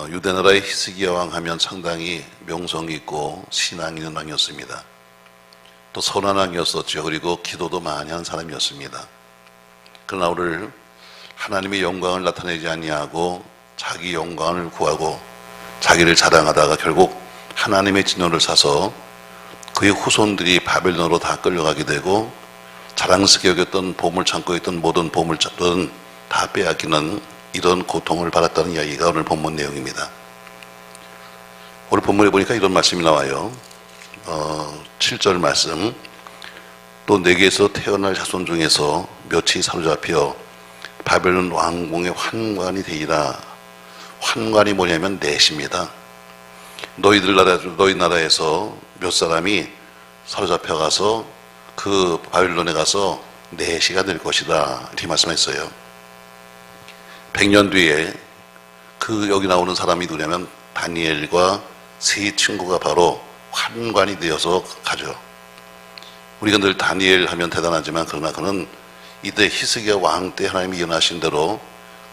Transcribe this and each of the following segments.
유대나라의 히스기야 왕 하면 상당히 명성이 있고 신앙 있는 왕이었습니다. 또 선한 왕이었었죠. 그리고 기도도 많이 한 사람이었습니다. 그러나 오늘 하나님의 영광을 나타내지 아니하고 자기 영광을 구하고 자기를 자랑하다가 결국 하나님의 진노를 사서 그의 후손들이 바벨론으로 다 끌려가게 되고 자랑스럽게 여겼던 보물창고에 있던 모든 보물들은 다 빼앗기는 이런 고통을 받았다는 이야기가 오늘 본문 내용입니다. 오늘 본문에 보니까 이런 말씀이 나와요. 7절 말씀. 또 내게서 태어날 자손 중에서 몇이 사로잡혀 바벨론 왕궁의 환관이 되리라. 환관이 뭐냐면 넷입니다. 너희 나라에서 몇 사람이 사로잡혀가서 그 바벨론에 가서 넷이가 될 것이다. 이렇게 말씀했어요. 100년 뒤에 여기 나오는 사람이 누구냐면 다니엘과 세 친구가 바로 환관이 되어서 가죠. 우리가 늘 다니엘 하면 대단하지만 그러나 그는 이때 히스기야 왕 때 하나님이 예언하신 대로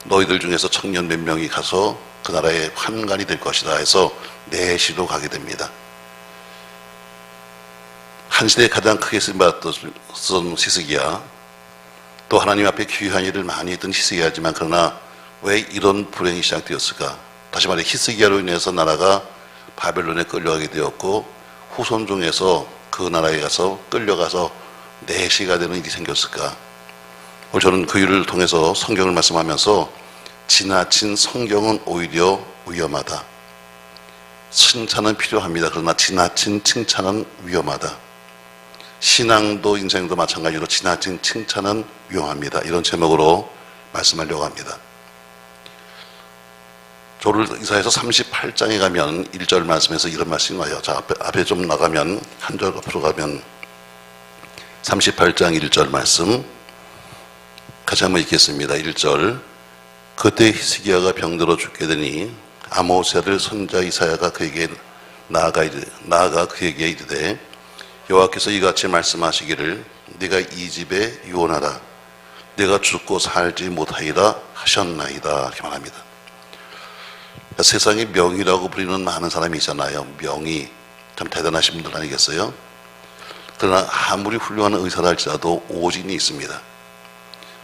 너희들 중에서 청년 몇 명이 가서 그 나라의 환관이 될 것이다 해서 넷이로 가게 됩니다. 한 시대에 가장 크게 쓰임받았던 히스기야, 또 하나님 앞에 귀한 일을 많이 했던 히스기야지만 그러나 왜 이런 불행이 시작되었을까? 다시 말해 히스기야로 인해서 나라가 바벨론에 끌려가게 되었고 후손 중에서 그 나라에 가서 끌려가서 넷이가 되는 일이 생겼을까? 오늘 저는 그 일을 통해서 성경을 말씀하면서 지나친 성경은 오히려 위험하다. 칭찬은 필요합니다. 그러나 지나친 칭찬은 위험하다. 신앙도 인생도 마찬가지로 지나친 칭찬은 위험합니다. 이런 제목으로 말씀하려고 합니다. 저를 이사에서 38장에 가면 1절 말씀에서 이런 말씀이 와요. 자, 앞에 좀 나가면 한 절 앞으로 가면 38장 1절 말씀 같이 한번 읽겠습니다. 1절. 그때 히스기야가 병들어 죽게 되니 아모스의 손자 이사야가 그에게 나아가 그에게 이르되 여호와께서 이같이 말씀하시기를 네가 이 집에 유언하라. 내가 죽고 살지 못하리라 하셨나이다. 이렇게 말합니다. 세상에 명의라고 부리는 많은 사람이 있잖아요. 명의. 참 대단하신 분들 아니겠어요? 그러나 아무리 훌륭한 의사라 할지라도 오진이 있습니다.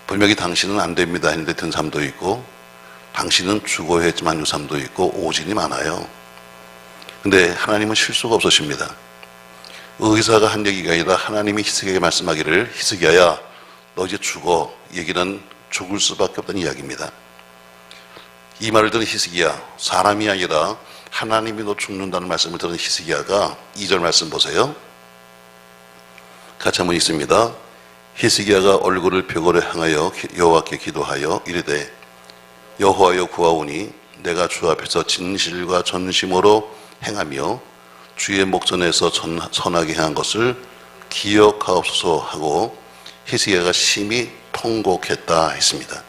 분명히 당신은 안 됩니다 했는데 된 사람도 있고 당신은 죽어야 했지만 요 사람도 있고 오진이 많아요. 근데 하나님은 실수가 없으십니다. 의사가 한 얘기가 아니라 하나님이 히스기야에게 말씀하기를 히스기야야 너 이제 죽어. 얘기는 죽을 수밖에 없다는 이야기입니다. 이 말을 들은 히스기야, 사람이 아니라 하나님이 너 죽는다는 말씀을 들은 히스기야가 2절 말씀 보세요. 같이 한번 읽습니다. 히스기야가 얼굴을 벽으로 향하여 여호와께 기도하여 이르되 여호와여 구하오니 내가 주 앞에서 진실과 전심으로 행하며 주의 목전에서 선하게 행한 것을 기억하옵소서 하고 히스기야가 심히 통곡했다 했습니다.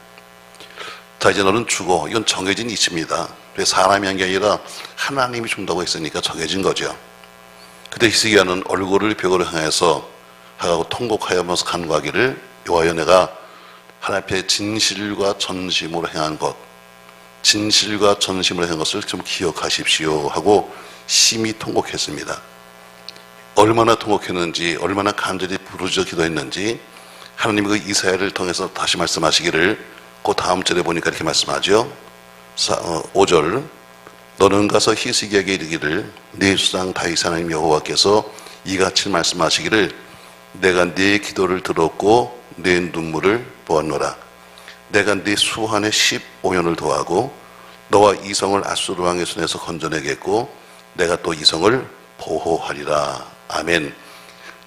자, 이제 너는 죽어. 이건 정해진 이치입니다. 사람이 한 게 아니라 하나님이 준다고 했으니까 정해진 거죠. 그때 히스기야는 얼굴을 벽으로 향해서 하고 통곡하여면서 간구하기를 여호와여 내가 하나님 앞에 진실과 전심으로 행한 것, 진실과 전심으로 행한 것을 좀 기억하십시오 하고 심히 통곡했습니다. 얼마나 통곡했는지, 얼마나 간절히 부르짖어 기도했는지 하나님이 그 이사야를 통해서 다시 말씀하시기를 그 다음 절에 보니까 이렇게 말씀하죠. 5절. 너는 가서 히스기야에게 이르기를 네 수장 다윗 하나님 여호와께서 이같이 말씀하시기를 내가 네 기도를 들었고 네 눈물을 보았노라. 내가 네 수환의 15년을 도하고 너와 이성을 아수르 왕의 손에서 건져내겠고 내가 또 이성을 보호하리라. 아멘.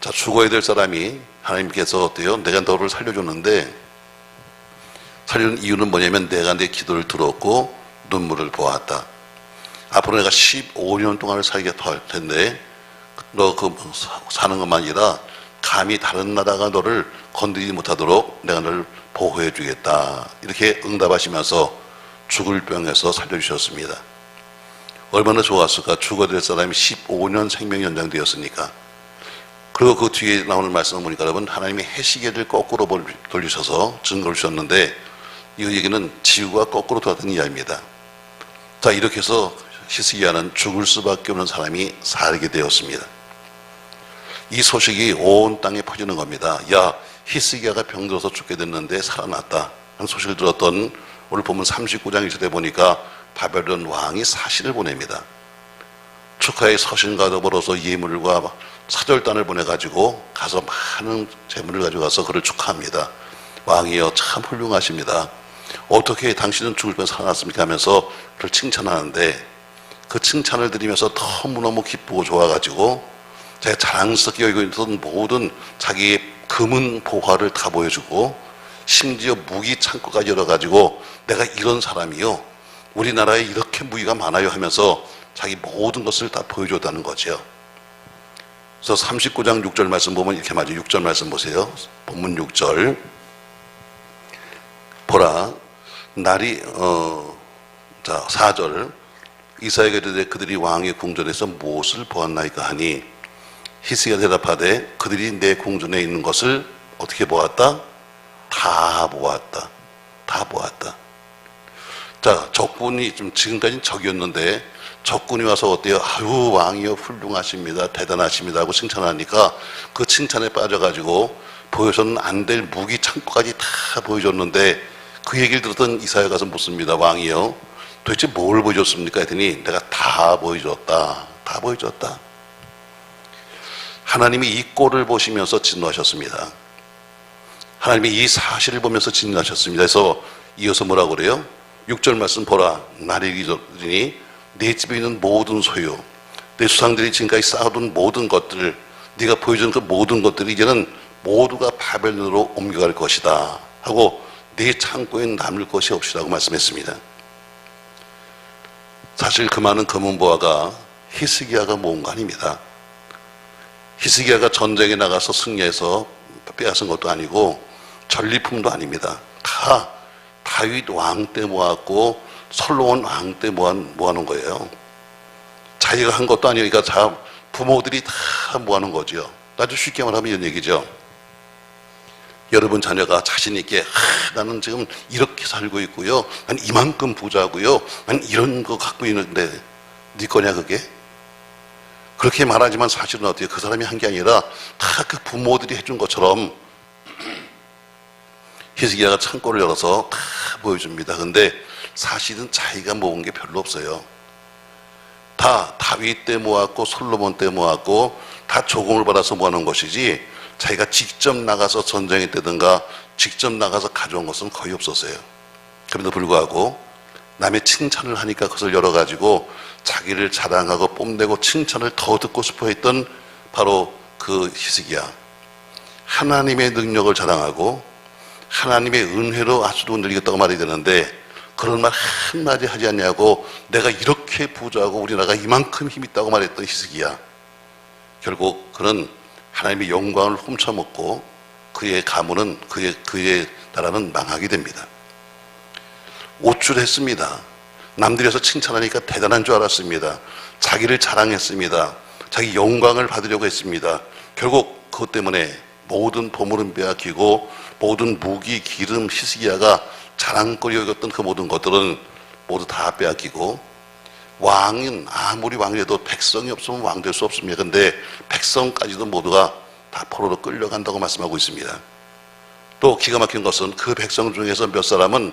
자, 죽어야 될 사람이 하나님께서 어때요? 내가 너를 살려줬는데 살려준 이유는 뭐냐면 내가 내 기도를 들었고 눈물을 보았다. 앞으로 내가 15년 동안을 살게 될 텐데 너 사는 것만 아니라 감히 다른 나라가 너를 건드리지 못하도록 내가 너를 보호해 주겠다. 이렇게 응답하시면서 죽을 병에서 살려주셨습니다. 얼마나 좋았을까? 죽어야 될 사람이 15년 생명이 연장되었으니까. 그리고 그 뒤에 나오는 말씀을 보니까 여러분 하나님이 해시계를 거꾸로 돌리셔서 증거를 주셨는데 이 얘기는 지구가 거꾸로 돌았던 이야기입니다. 자, 이렇게 해서 히스기야는 죽을 수밖에 없는 사람이 살게 되었습니다. 이 소식이 온 땅에 퍼지는 겁니다. 야, 히스기야가 병들어서 죽게 됐는데 살아났다 하는 소식을 들었던 오늘 보면 39장 1절에 보니까 바벨론 왕이 사신을 보냅니다. 축하의 서신과 더불어서 예물과 사절단을 보내가지고 가서 많은 재물을 가져가서 그를 축하합니다. 왕이여 참 훌륭하십니다. 어떻게 당신은 죽을 뻔 살아났습니까 하면서 그를 칭찬하는데, 그 칭찬을 드리면서 너무너무 기쁘고 좋아가지고 제가 자랑스럽게 여기고 있던 모든 자기의 금은 보화를 다 보여주고, 심지어 무기 창고까지 열어가지고 내가 이런 사람이요, 우리나라에 이렇게 무기가 많아요 하면서 자기 모든 것을 다 보여줬다는 거죠. 그래서 39장 6절 말씀 보면 이렇게 말이죠. 6절 말씀 보세요. 본문 6절. 보라, 날이 4절. 이사야에게 이르되 그들이 왕의 궁전에서 무엇을 보았나이까 하니, 히스기야가 대답하되 그들이 내 궁전에 있는 것을 어떻게 보았다? 다 보았다. 다 보았다. 자, 적군이 좀 지금까지는 적이었는데 적군이 와서 어때요? 아유, 왕이여 훌륭하십니다, 대단하십니다 하고 칭찬하니까 그 칭찬에 빠져가지고 보여서는 안 될 무기 창고까지 다 보여줬는데, 그 얘기를 들었던 이사야 가서 묻습니다. 왕이여 도대체 뭘 보여줬습니까? 했더니 내가 다 보여줬다. 다 보여줬다. 하나님이 이 꼴을 보시면서 진노하셨습니다. 하나님이 이 사실을 보면서 진노하셨습니다. 그래서 이어서 뭐라고 그래요? 6절 말씀 보라, 날이 이르니 내 집에 있는 모든 소유, 내 수상들이 지금까지 쌓아둔 모든 것들, 네가 보여준 그 모든 것들이 이제는 모두가 바벨론으로 옮겨갈 것이다 하고 내 창고에 남을 것이 없이라고 말씀했습니다. 사실 그 많은 금은보화가 히스기야가 모은 거 아닙니다. 히스기야가 전쟁에 나가서 승리해서 빼앗은 것도 아니고 전리품도 아닙니다. 다 다윗 왕 때 모았고 솔로몬 왕 때 모아놓은 거예요. 자기가 한 것도 아니니까 다 부모들이 다 모아놓은 거죠. 아주 쉽게 말하면 이런 얘기죠. 여러분 자녀가 자신 있게 나는 지금 이렇게 살고 있고요, 난 이만큼 부자고요, 난 이런 거 갖고 있는데 네 거냐 그게? 그렇게 말하지만 사실은 어때요? 그 사람이 한 게 아니라 다 그 부모들이 해준 것처럼 히스기야가 창고를 열어서 다 보여줍니다. 근데 사실은 자기가 모은 게 별로 없어요. 다 다윗 때 모았고 솔로몬 때 모았고 다 조공을 받아서 모아놓은 것이지, 자기가 직접 나가서 전쟁에 뜨든가 직접 나가서 가져온 것은 거의 없었어요. 그럼에도 불구하고 남의 칭찬을 하니까 그것을 열어가지고 자기를 자랑하고 뽐내고 칭찬을 더 듣고 싶어 했던 바로 그 히스기야. 하나님의 능력을 자랑하고 하나님의 은혜로 아수도 흔들리겠다고 말이 되는데, 그런 말 한마디 하지 않냐고 내가 이렇게 부자고 우리나라가 이만큼 힘 있다고 말했던 히스기야. 결국 그는 하나님의 영광을 훔쳐먹고 그의 가문은 그의 나라는 망하게 됩니다. 오출했습니다. 남들이 와서 칭찬하니까 대단한 줄 알았습니다. 자기를 자랑했습니다. 자기 영광을 받으려고 했습니다. 결국 그것 때문에 모든 보물은 빼앗기고 모든 무기, 기름, 히스기야가 자랑거리 여겼던 그 모든 것들은 모두 다 빼앗기고, 왕은 아무리 왕이라도 백성이 없으면 왕 될 수 없습니다. 그런데 백성까지도 모두가 다 포로로 끌려간다고 말씀하고 있습니다. 또 기가 막힌 것은 그 백성 중에서 몇 사람은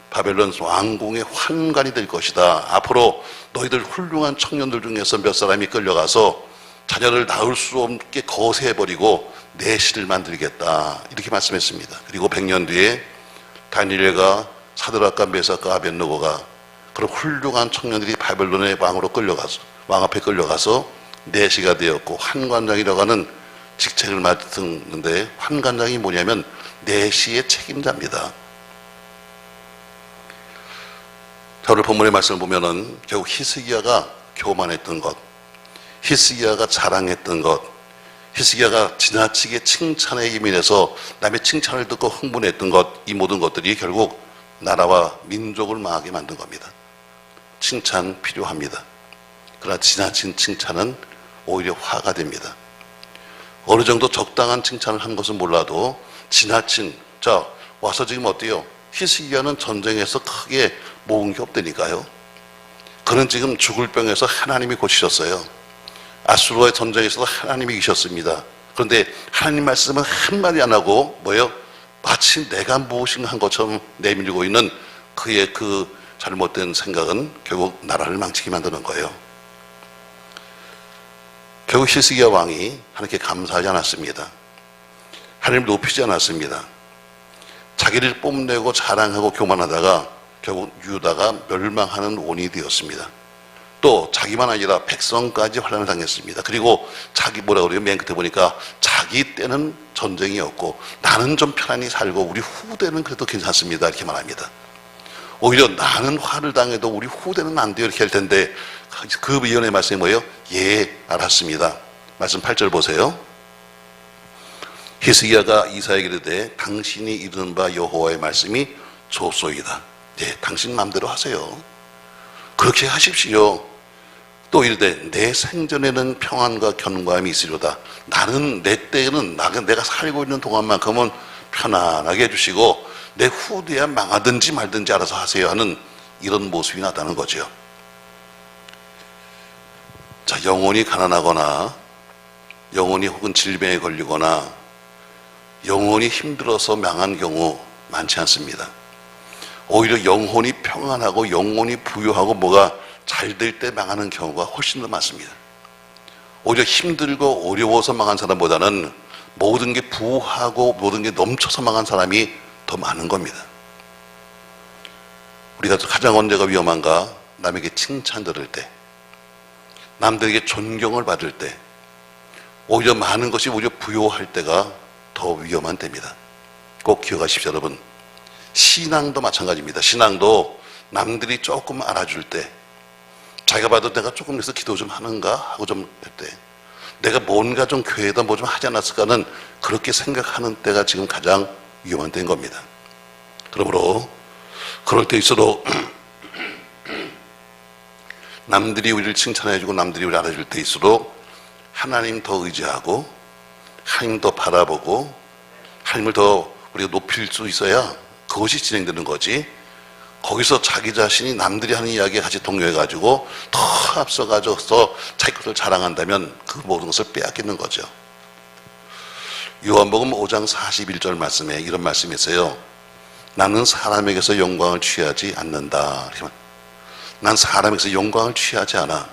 바벨론 왕궁의 환관이 될 것이다. 앞으로 너희들 훌륭한 청년들 중에서 몇 사람이 끌려가서 자녀를 낳을 수 없게 거세해버리고 내 실을 만들겠다, 이렇게 말씀했습니다. 그리고 100년 뒤에 다니엘과 사드락과 메삭과 아벳느고가 그런 훌륭한 청년들이 바벨론의 왕으로 끌려가서, 왕 앞에 끌려가서 내시가 되었고 환관장이라고 하는 직책을 맡았는데, 환관장이 뭐냐면 내시의 책임자입니다. 오늘 본문의 말씀을 보면은 결국 히스기야가 교만했던 것, 히스기야가 자랑했던 것, 히스기야가 지나치게 칭찬에 예민해서 남의 칭찬을 듣고 흥분했던 것, 이 모든 것들이 결국 나라와 민족을 망하게 만든 겁니다. 칭찬 필요합니다. 그러나 지나친 칭찬은 오히려 화가 됩니다. 어느 정도 적당한 칭찬을 한 것은 몰라도 지나친, 자 와서 지금 어때요? 히스기야는 전쟁에서 크게 모은 게 없다니까요. 저는 지금 죽을 병에서 하나님이 고치셨어요. 아수르와의 전쟁에서도 하나님이 계셨습니다. 그런데 하나님 말씀은 한마디 안 하고 뭐예요? 마치 내가 무엇인가 한 것처럼 내밀고 있는 그의 그 잘못된 생각은 결국 나라를 망치게 만드는 거예요. 결국 히스기야 왕이 하나님께 감사하지 않았습니다. 하나님을 높이지 않았습니다. 자기를 뽐내고 자랑하고 교만하다가 결국 유다가 멸망하는 원인이 되었습니다. 또 자기만 아니라 백성까지 환난을 당했습니다. 그리고 자기 뭐라 그래요? 맨 끝에 보니까 자기 때는 전쟁이었고 나는 좀 편안히 살고 우리 후대는 그래도 괜찮습니다. 이렇게 말합니다. 오히려 나는 화를 당해도 우리 후대는 안 돼요. 이렇게 할 텐데 그 예언의 말씀이 뭐예요? 예, 알았습니다. 말씀 8절 보세요. 히스기야가 이사야에게 이르되 당신이 이르는 바 여호와의 말씀이 좋소이다. 예, 당신 마음대로 하세요. 그렇게 하십시오. 또 이르되 내 생전에는 평안과 견고함이 있으리로다. 나는 내 때에는 내가 살고 있는 동안만큼은 편안하게 해주시고 내 후대야 망하든지 말든지 알아서 하세요 하는 이런 모습이 나타나는 거죠. 자, 영혼이 가난하거나 영혼이 혹은 질병에 걸리거나 영혼이 힘들어서 망한 경우 많지 않습니다. 오히려 영혼이 평안하고 영혼이 부유하고 뭐가 잘 될 때 망하는 경우가 훨씬 더 많습니다. 오히려 힘들고 어려워서 망한 사람보다는 모든 게 부하고 모든 게 넘쳐서 망한 사람이 더 많은 겁니다. 우리가 가장 언제가 위험한가? 남에게 칭찬 들을 때, 남들에게 존경을 받을 때, 오히려 많은 것이 오히려 부요할 때가 더 위험한 때입니다. 꼭 기억하십시오, 여러분. 신앙도 마찬가지입니다. 신앙도 남들이 조금 알아줄 때, 자기가 봐도 내가 조금 해서 기도 좀 하는가 하고 좀 할 때, 내가 뭔가 좀 교회에다 뭐 좀 하지 않았을까는 그렇게 생각하는 때가 지금 가장 위험한 때인 겁니다. 그러므로 그럴 때일수록 남들이 우리를 칭찬해주고 남들이 우리를 알아줄 때일수록 하나님 더 의지하고 하나님 더 바라보고 하나님을 더 우리가 높일 수 있어야 그것이 진행되는 거지. 거기서 자기 자신이 남들이 하는 이야기에 같이 동요해가지고 더 앞서가져서 자기 것을 자랑한다면 그 모든 것을 빼앗기는 거죠. 요한복음 5장 41절 말씀에 이런 말씀이 있어요. 나는 사람에게서 영광을 취하지 않는다. 난 사람에게서 영광을 취하지 않아.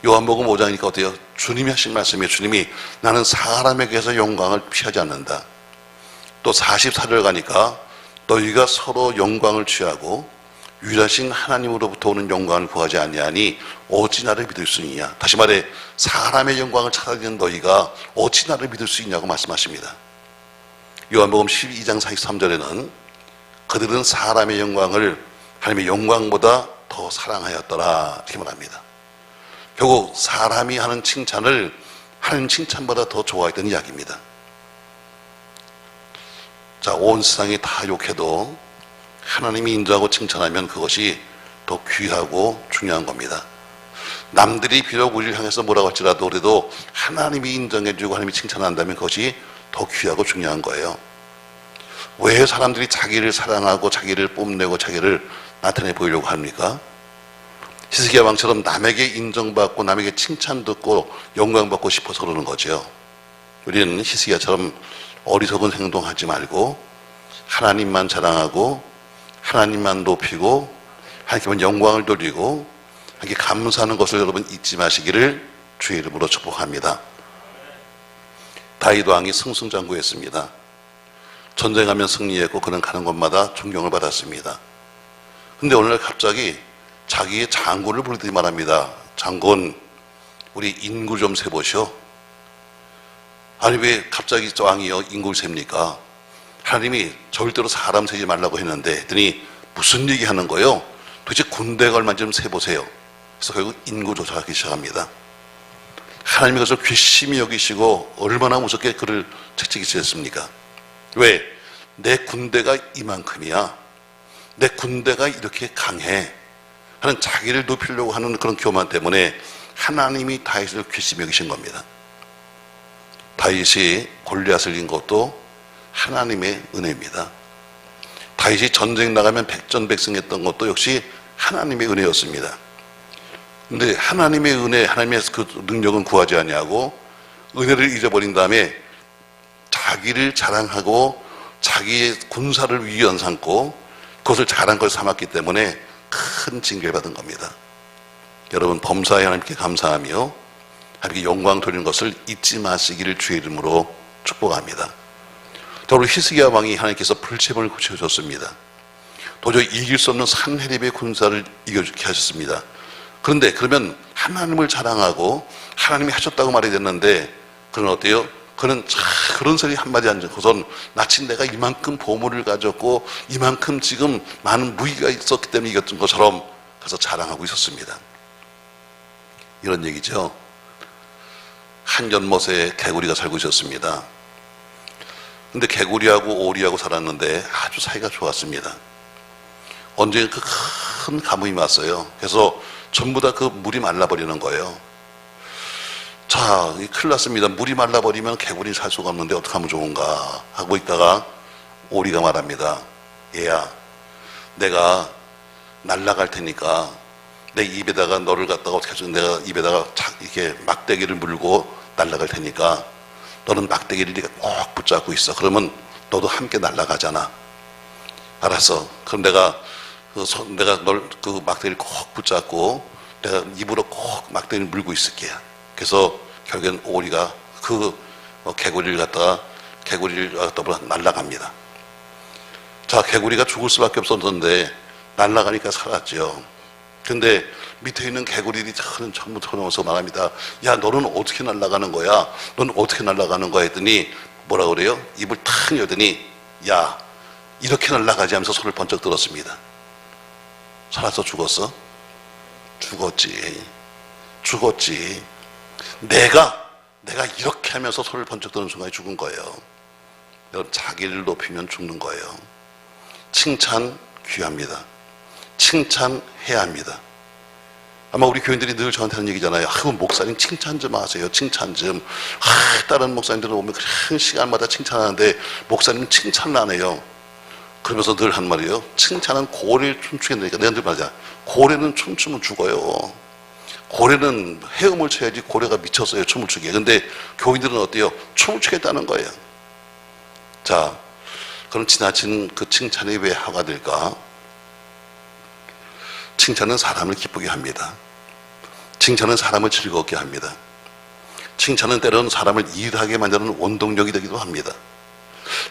요한복음 5장이니까 어때요? 주님이 하신 말씀이에요. 주님이 나는 사람에게서 영광을 취하지 않는다. 또 44절 가니까 너희가 서로 영광을 취하고 유일하신 하나님으로부터 오는 영광을 구하지 아니하니 어찌 나를 믿을 수 있냐. 다시 말해 사람의 영광을 찾아내는 너희가 어찌 나를 믿을 수 있냐고 말씀하십니다. 요한복음 12장 43절에는 그들은 사람의 영광을 하나님의 영광보다 더 사랑하였더라 이렇게 말합니다. 결국 사람이 하는 칭찬을 하나님 칭찬보다 더 좋아했던 이야기입니다. 자, 온 세상이 다 욕해도 하나님이 인정하고 칭찬하면 그것이 더 귀하고 중요한 겁니다. 남들이 비록 우리를 향해서 뭐라고 할지라도 그래도 하나님이 인정해주고 하나님이 칭찬한다면 그것이 더 귀하고 중요한 거예요. 왜 사람들이 자기를 사랑하고 자기를 뽐내고 자기를 나타내 보이려고 합니까? 히스기야 왕처럼 남에게 인정받고 남에게 칭찬 듣고 영광받고 싶어서 그러는 거죠. 우리는 히스기야처럼 어리석은 행동하지 말고 하나님만 자랑하고 하나님만 높이고 하나님께만 영광을 돌리고 하나님께 감사하는 것을 여러분 잊지 마시기를 주의 이름으로 축복합니다. 다윗 왕이 승승장구했습니다. 전쟁하면 승리했고 그는 가는 곳마다 존경을 받았습니다. 근데 어느 날 갑자기 자기의 장군을 부르더니 말합니다. 장군, 우리 인구 좀 세보시오. 아니 왜 갑자기 왕이요 인구를 셉니까? 하나님이 절대로 사람 세지 말라고 했는데 했더니 무슨 얘기하는 거예요? 도대체 군대가 얼마인지 좀 세보세요. 그래서 결국 인구 조사하기 시작합니다. 하나님이 그것을 괘씸히 여기시고 얼마나 무섭게 그를 책찍이셨습니까? 왜? 내 군대가 이만큼이야. 내 군대가 이렇게 강해 하는 자기를 높이려고 하는 그런 교만 때문에 하나님이 다윗을 괘씸히 여기신 겁니다. 다윗이 골리앗을 이긴 것도 하나님의 은혜입니다. 다윗이 전쟁 나가면 백전백승했던 것도 역시 하나님의 은혜였습니다. 근데 하나님의 은혜, 하나님의 그 능력은 구하지 아니하고 은혜를 잊어버린 다음에 자기를 자랑하고 자기의 군사를 위헌 삼고 그것을 자랑한 것을 삼았기 때문에 큰 징계를 받은 겁니다. 여러분, 범사에 하나님께 감사하며 하나님께 영광 돌리는 것을 잊지 마시기를 주의 이름으로 축복합니다. 더불어 히스기야 왕이 하나님께서 불체벌을 고쳐주셨습니다. 도저히 이길 수 없는 산헤립의 군사를 이겨주게 하셨습니다. 그런데 그러면 하나님을 자랑하고 하나님이 하셨다고 말이 됐는데 그는 어때요? 그는 그런 소리 한마디 안 듣고선 마치 내가 이만큼 보물을 가졌고 이만큼 지금 많은 무기가 있었기 때문에 이겼던 것처럼 가서 자랑하고 있었습니다. 이런 얘기죠. 한 연못에 개구리가 살고 있었습니다. 근데 개구리하고 오리하고 살았는데 아주 사이가 좋았습니다. 언제 그 큰 가뭄이 왔어요. 그래서 전부 다 그 물이 말라버리는 거예요. 자, 큰일 났습니다. 물이 말라버리면 개구리는 살 수가 없는데 어떻게 하면 좋은가 하고 있다가 오리가 말합니다. 얘야, 내가 날아갈 테니까 내 입에다가 너를 갖다가 어떻게 하죠? 내가 입에다가 이렇게 막대기를 물고 날아갈 테니까 너는 막대기를 이렇게 꼭 붙잡고 있어. 그러면 너도 함께 날아가잖아. 알았어. 그럼 내가 널 그 막대기를 꼭 붙잡고 내가 입으로 꼭 막대기를 물고 있을게. 그래서 결국엔 오리가 그 개구리를 갖다가 날아갑니다. 자, 개구리가 죽을 수밖에 없었는데 날아가니까 살았죠. 근데 밑에 있는 개구리들이 전부 쳐놓아서 말합니다. 야, 너는 어떻게 날아가는 거야? 너는 어떻게 날아가는 거야? 했더니 뭐라 그래요? 입을 탁 열더니 야, 이렇게 날아가지 하면서 손을 번쩍 들었습니다. 살아서 죽었어? 죽었지. 내가 이렇게 하면서 손을 번쩍 드는 순간에 죽은 거예요. 여러분, 자기를 높이면 죽는 거예요. 칭찬 귀합니다. 칭찬해야 합니다. 아마 우리 교인들이 늘 저한테 하는 얘기잖아요. 목사님 칭찬 좀 하세요. 칭찬 좀. 다른 목사님들은 오면 그냥 시간마다 칭찬하는데 목사님은 칭찬을 안 해요. 그러면서 늘 한 말이에요. 칭찬은 고래를 춤추게 된다니까. 내가 늘 말하잖아. 고래는 춤추면 죽어요. 고래는 헤엄을 쳐야지 고래가 미쳤어요. 춤을 추게. 근데 교인들은 어때요? 춤을 추겠다는 거예요. 자, 그럼 지나친 그 칭찬이 왜 화가 될까? 칭찬은 사람을 기쁘게 합니다. 칭찬은 사람을 즐겁게 합니다. 칭찬은 때로는 사람을 일하게 만드는 원동력이 되기도 합니다.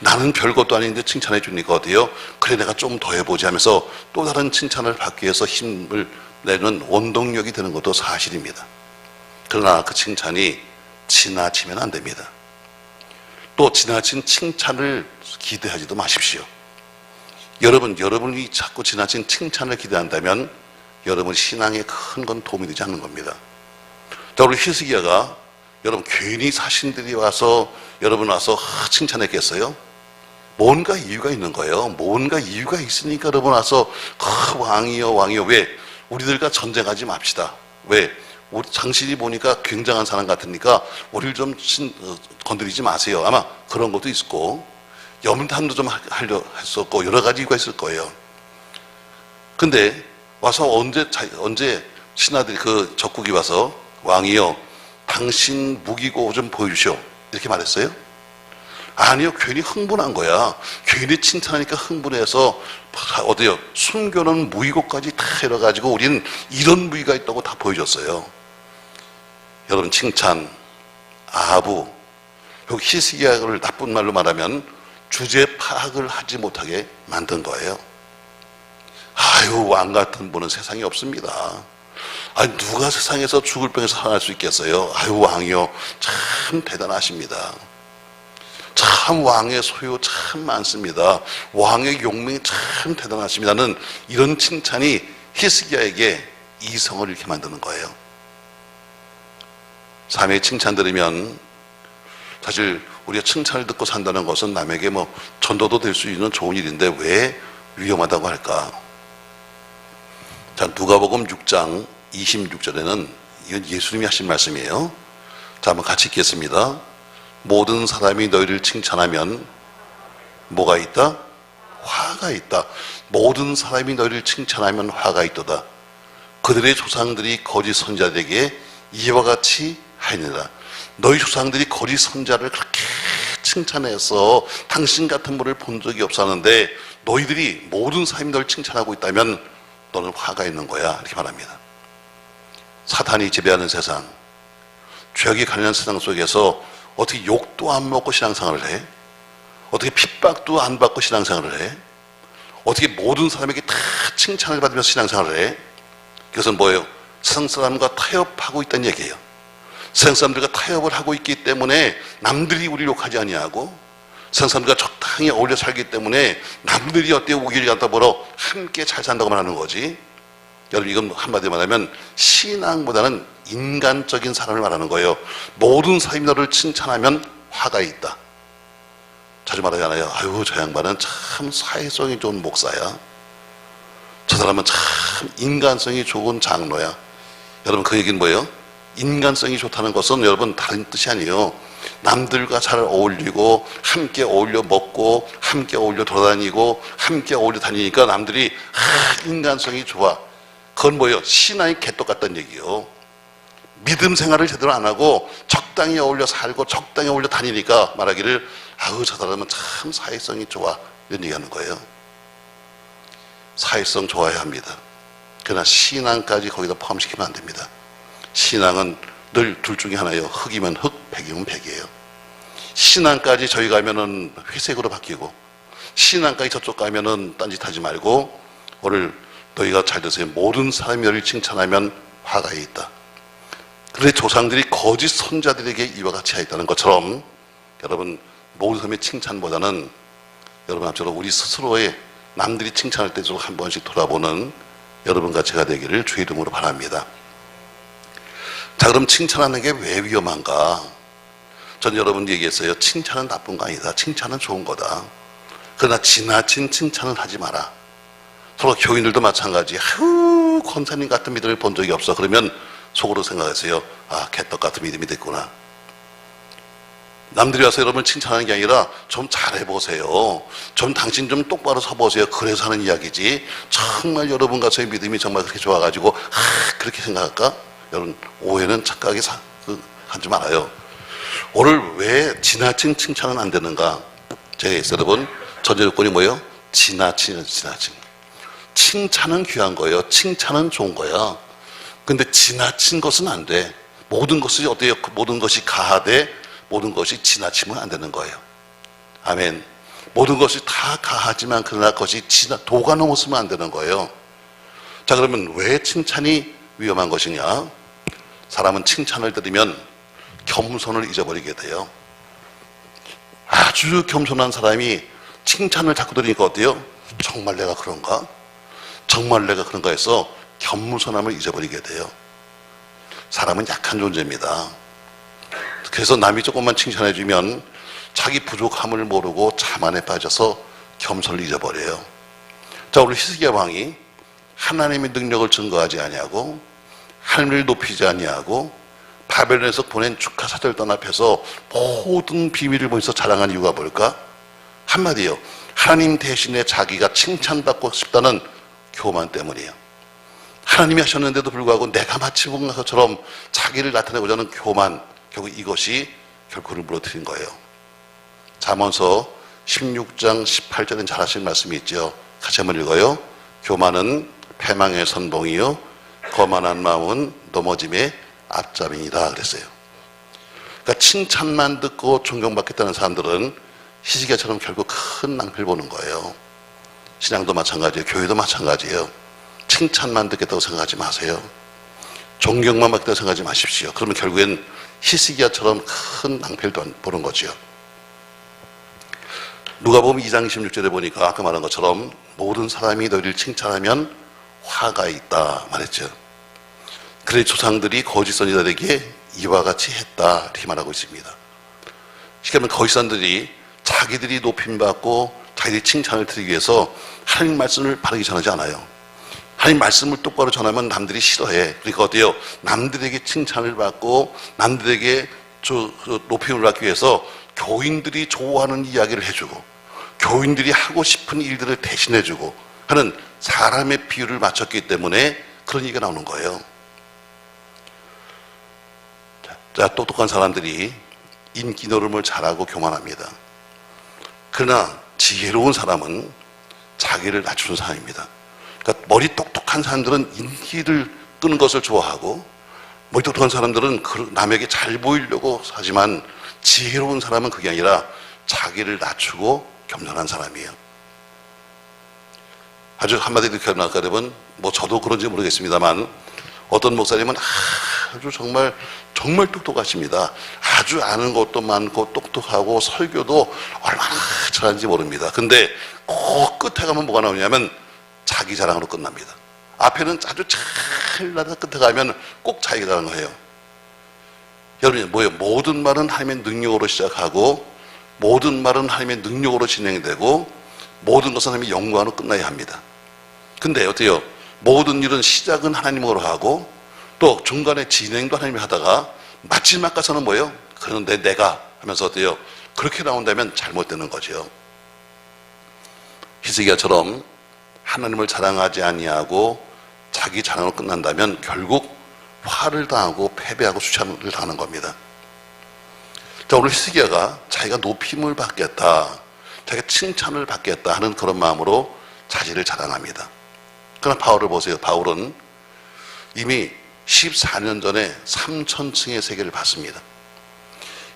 나는 별것도 아닌데 칭찬해 주니까 어때요? 그래, 내가 좀 더 해보지 하면서 또 다른 칭찬을 받기 위해서 힘을 내는 원동력이 되는 것도 사실입니다. 그러나 그 칭찬이 지나치면 안 됩니다. 또 지나친 칭찬을 기대하지도 마십시오. 여러분이 자꾸 지나친 칭찬을 기대한다면 여러분 신앙에 큰 건 도움이 되지 않는 겁니다. 자, 우리 히스기야가 여러분 괜히 사신들이 와서 여러분 와서 칭찬했겠어요? 뭔가 이유가 있는 거예요. 뭔가 이유가 있으니까 여러분 와서 왕이여 왜 우리들과 전쟁하지 맙시다. 왜? 우리 당신이 보니까 굉장한 사람 같으니까 우리를 좀 건드리지 마세요. 아마 그런 것도 있었고 염탐도 좀 하려 했었고 여러 가지 이유가 있을 거예요. 근데 와서 언제 신하들이 그 적국이 와서 왕이여 당신 무기고 좀 보여주시오 이렇게 말했어요? 아니요, 괜히 흥분한 거야. 괜히 칭찬하니까 흥분해서 어때요? 숨겨놓은 무기고까지 다 해가지고 우리는 이런 무기가 있다고 다 보여줬어요. 여러분, 칭찬, 아부, 여기 히스기야를 나쁜 말로 말하면 주제 파악을 하지 못하게 만든 거예요. 왕 같은 분은 세상에 없습니다. 누가 세상에서 죽을 병에서 살아날 수 있겠어요? 왕이요, 참 대단하십니다. 참 왕의 소유 참 많습니다. 왕의 용맹이 참 대단하십니다는 이런 칭찬이 히스기야에게 이성을 이렇게 만드는 거예요. 삶의 칭찬 들으면 사실 우리가 칭찬을 듣고 산다는 것은 남에게 전도도 될 수 있는 좋은 일인데 왜 위험하다고 할까? 자, 누가복음 6장 26절에는 이건 예수님이 하신 말씀이에요. 자, 한번 같이 읽겠습니다. 모든 사람이 너희를 칭찬하면 뭐가 있다? 화가 있다. 모든 사람이 너희를 칭찬하면 화가 있도다. 그들의 조상들이 거짓 선자들에게 이와 같이 하였느니라. 너희 조상들이 거짓 선자를 그렇게 칭찬해서 당신 같은 분을 본 적이 없었는데 너희들이 모든 사람이 널 칭찬하고 있다면 너는 화가 있는 거야. 이렇게 말합니다. 사탄이 지배하는 세상, 죄악이 가련한 세상 속에서 어떻게 욕도 안 먹고 신앙생활을 해? 어떻게 핍박도 안 받고 신앙생활을 해? 어떻게 모든 사람에게 다 칭찬을 받으면서 신앙생활을 해? 그것은 뭐예요? 세상 사람과 타협하고 있다는 얘기예요. 세상 사람들과 타협을 하고 있기 때문에 남들이 우리를 욕하지 아니하고, 세상 사람들과 적당히 어울려 살기 때문에 남들이 어때 우기를 갖다 보러 함께 잘 산다고 말하는 거지. 여러분, 이건 한마디로 말하면 신앙보다는 인간적인 사람을 말하는 거예요. 모든 사람이 너를 칭찬하면 화가 있다. 자주 말하잖아요. 아유, 저 양반은 참 사회성이 좋은 목사야. 저 사람은 참 인간성이 좋은 장로야. 여러분, 그 얘기는 뭐예요? 인간성이 좋다는 것은 여러분 다른 뜻이 아니에요. 남들과 잘 어울리고 함께 어울려 먹고 함께 어울려 돌아다니고 함께 어울려 다니니까 남들이 인간성이 좋아. 그건 뭐예요? 신앙이 개떡 같다는 얘기예요. 믿음 생활을 제대로 안 하고 적당히 어울려 살고 적당히 어울려 다니니까 말하기를 아우, 저 사람은 참 사회성이 좋아, 이런 얘기하는 거예요. 사회성 좋아야 합니다. 그러나 신앙까지 거기다 포함시키면 안 됩니다. 신앙은 늘 둘 중에 하나예요. 흑이면 흑, 백이면 백이에요. 신앙까지 저희 가면은 회색으로 바뀌고, 신앙까지 저쪽 가면은 딴짓하지 말고, 오늘 너희가 잘 드세요. 모든 사람이 너를 칭찬하면 화가 있다. 그런데 조상들이 거짓 선자들에게 이와 같이 하였다는 것처럼, 여러분, 모든 사람의 칭찬보다는 여러분 앞처럼 우리 스스로의 남들이 칭찬할 때 좀 한 번씩 돌아보는 여러분과 제가 되기를 주의 이름으로 바랍니다. 자, 그럼 칭찬하는 게 왜 위험한가? 전 여러분도 얘기했어요. 칭찬은 나쁜 거 아니다. 칭찬은 좋은 거다. 그러나 지나친 칭찬은 하지 마라. 서로 교인들도 마찬가지. 아유, 권사님 같은 믿음을 본 적이 없어. 그러면 속으로 생각하세요. 아, 개떡 같은 믿음이 됐구나. 남들이 와서 여러분을 칭찬하는 게 아니라 좀 잘해보세요. 좀 당신 좀 똑바로 서보세요. 그래서 하는 이야기지. 정말 여러분 가서의 믿음이 정말 그렇게 좋아가지고 그렇게 생각할까? 여러분, 오해는 착각이 하지 말아요. 오늘 왜 지나친 칭찬은 안 되는가? 제가 있어요. 여러분, 전제 조건이 뭐예요? 지나친. 칭찬은 귀한 거예요. 칭찬은 좋은 거야. 근데 지나친 것은 안 돼. 모든 것이 어때요? 모든 것이 가하되 모든 것이 지나치면 안 되는 거예요. 아멘. 모든 것이 다 가하지만 그러나 그것이 도가 넘었으면 안 되는 거예요. 자, 그러면 왜 칭찬이 위험한 것이냐? 사람은 칭찬을 들으면 겸손을 잊어버리게 돼요. 아주 겸손한 사람이 칭찬을 자꾸 들으니까 어때요? 정말 내가 그런가? 정말 내가 그런가 해서 겸손함을 잊어버리게 돼요. 사람은 약한 존재입니다. 그래서 남이 조금만 칭찬해주면 자기 부족함을 모르고 자만에 빠져서 겸손을 잊어버려요. 자, 오늘 히스기야 왕이 하나님의 능력을 증거하지 아니하고 하나님을 높이지 아니하고 바벨론에서 보낸 축하사절단 앞에서 모든 비밀을 보면서 자랑한 이유가 뭘까? 한마디요. 하나님 대신에 자기가 칭찬받고 싶다는 교만 때문이에요. 하나님이 하셨는데도 불구하고 내가 마치 본 것처럼 자기를 나타내고자 하는 교만, 결국 이것이 결국을 무너뜨린 거예요. 잠언서 16장 18절엔 잘 하신 말씀이 있죠. 같이 한번 읽어요. 교만은 패망의 선봉이요 거만한 마음은 넘어짐의 앞잡이다 그랬어요. 그러니까 칭찬만 듣고 존경받겠다는 사람들은 히스기야처럼 결국 큰 낭패를 보는 거예요. 신앙도 마찬가지예요. 교회도 마찬가지예요. 칭찬만 듣겠다고 생각하지 마세요. 존경만 받겠다고 생각하지 마십시오. 그러면 결국엔 히스기야처럼 큰 낭패를 보는 거죠. 누가복음 2장 26절에 보니까 아까 말한 것처럼 모든 사람이 너희를 칭찬하면 화가 있다 말했죠. 그래 조상들이 거짓 선지자들에게 이와 같이 했다 이렇게 말하고 있습니다. 그러니까 거짓 선지자들이 자기들이 높임받고 자기들이 칭찬을 드리기 위해서 하나님 말씀을 바르게 전하지 않아요. 하나님 말씀을 똑바로 전하면 남들이 싫어해. 그러니까 어때요? 남들에게 칭찬을 받고 남들에게 높임을 받기 위해서 교인들이 좋아하는 이야기를 해주고 교인들이 하고 싶은 일들을 대신해주고 하는 사람의 비율을 맞췄기 때문에 그런 얘기가 나오는 거예요. 자, 똑똑한 사람들이 인기 노름을 잘하고 교만합니다. 그러나 지혜로운 사람은 자기를 낮추는 사람입니다. 그러니까 머리 똑똑한 사람들은 인기를 끄는 것을 좋아하고, 머리 똑똑한 사람들은 남에게 잘 보이려고 하지만, 지혜로운 사람은 그게 아니라 자기를 낮추고 겸손한 사람이에요. 아주 한마디로 표현할까면, 저도 그런지 모르겠습니다만, 어떤 목사님은 아주 정말 똑똑하십니다. 아주 아는 것도 많고 똑똑하고 설교도 얼마나 잘하는지 모릅니다. 근데 꼭 끝에 가면 뭐가 나오냐면 자기 자랑으로 끝납니다. 앞에는 아주 잘나서 끝에 가면 꼭 자기 자랑을 해요. 여러분, 뭐예요? 모든 말은 하나님의 능력으로 시작하고, 모든 말은 하나님의 능력으로 진행되고, 모든 것은 하나님의 영광으로 끝나야 합니다. 근데 어때요? 모든 일은 시작은 하나님으로 하고, 또 중간에 진행도 하나님이 하다가 마지막 가서는 뭐예요? 그런데 내가 하면서 어때요? 그렇게 나온다면 잘못되는 거죠. 히스기야처럼 하나님을 자랑하지 아니하고 자기 자랑으로 끝난다면 결국 화를 당하고 패배하고 수치를 당하는 겁니다. 자, 오늘 히스기야가 자기가 높임을 받겠다, 자기가 칭찬을 받겠다 하는 그런 마음으로 자신을 자랑합니다. 그러나 바울을 보세요. 바울은 이미 14년 전에 3000층의 세계를 봤습니다.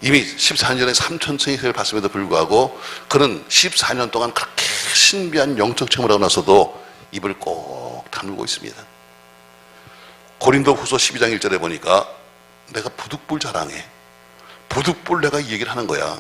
이미 14년 전에 3000층의 세계를 봤음에도 불구하고 그는 14년 동안 그렇게 신비한 영적 체험을 하고 나서도 입을 꼭 다물고 있습니다. 고린도 후서 12장 1절에 보니까 내가 부득불 자랑해. 부득불 내가 이 얘기를 하는 거야.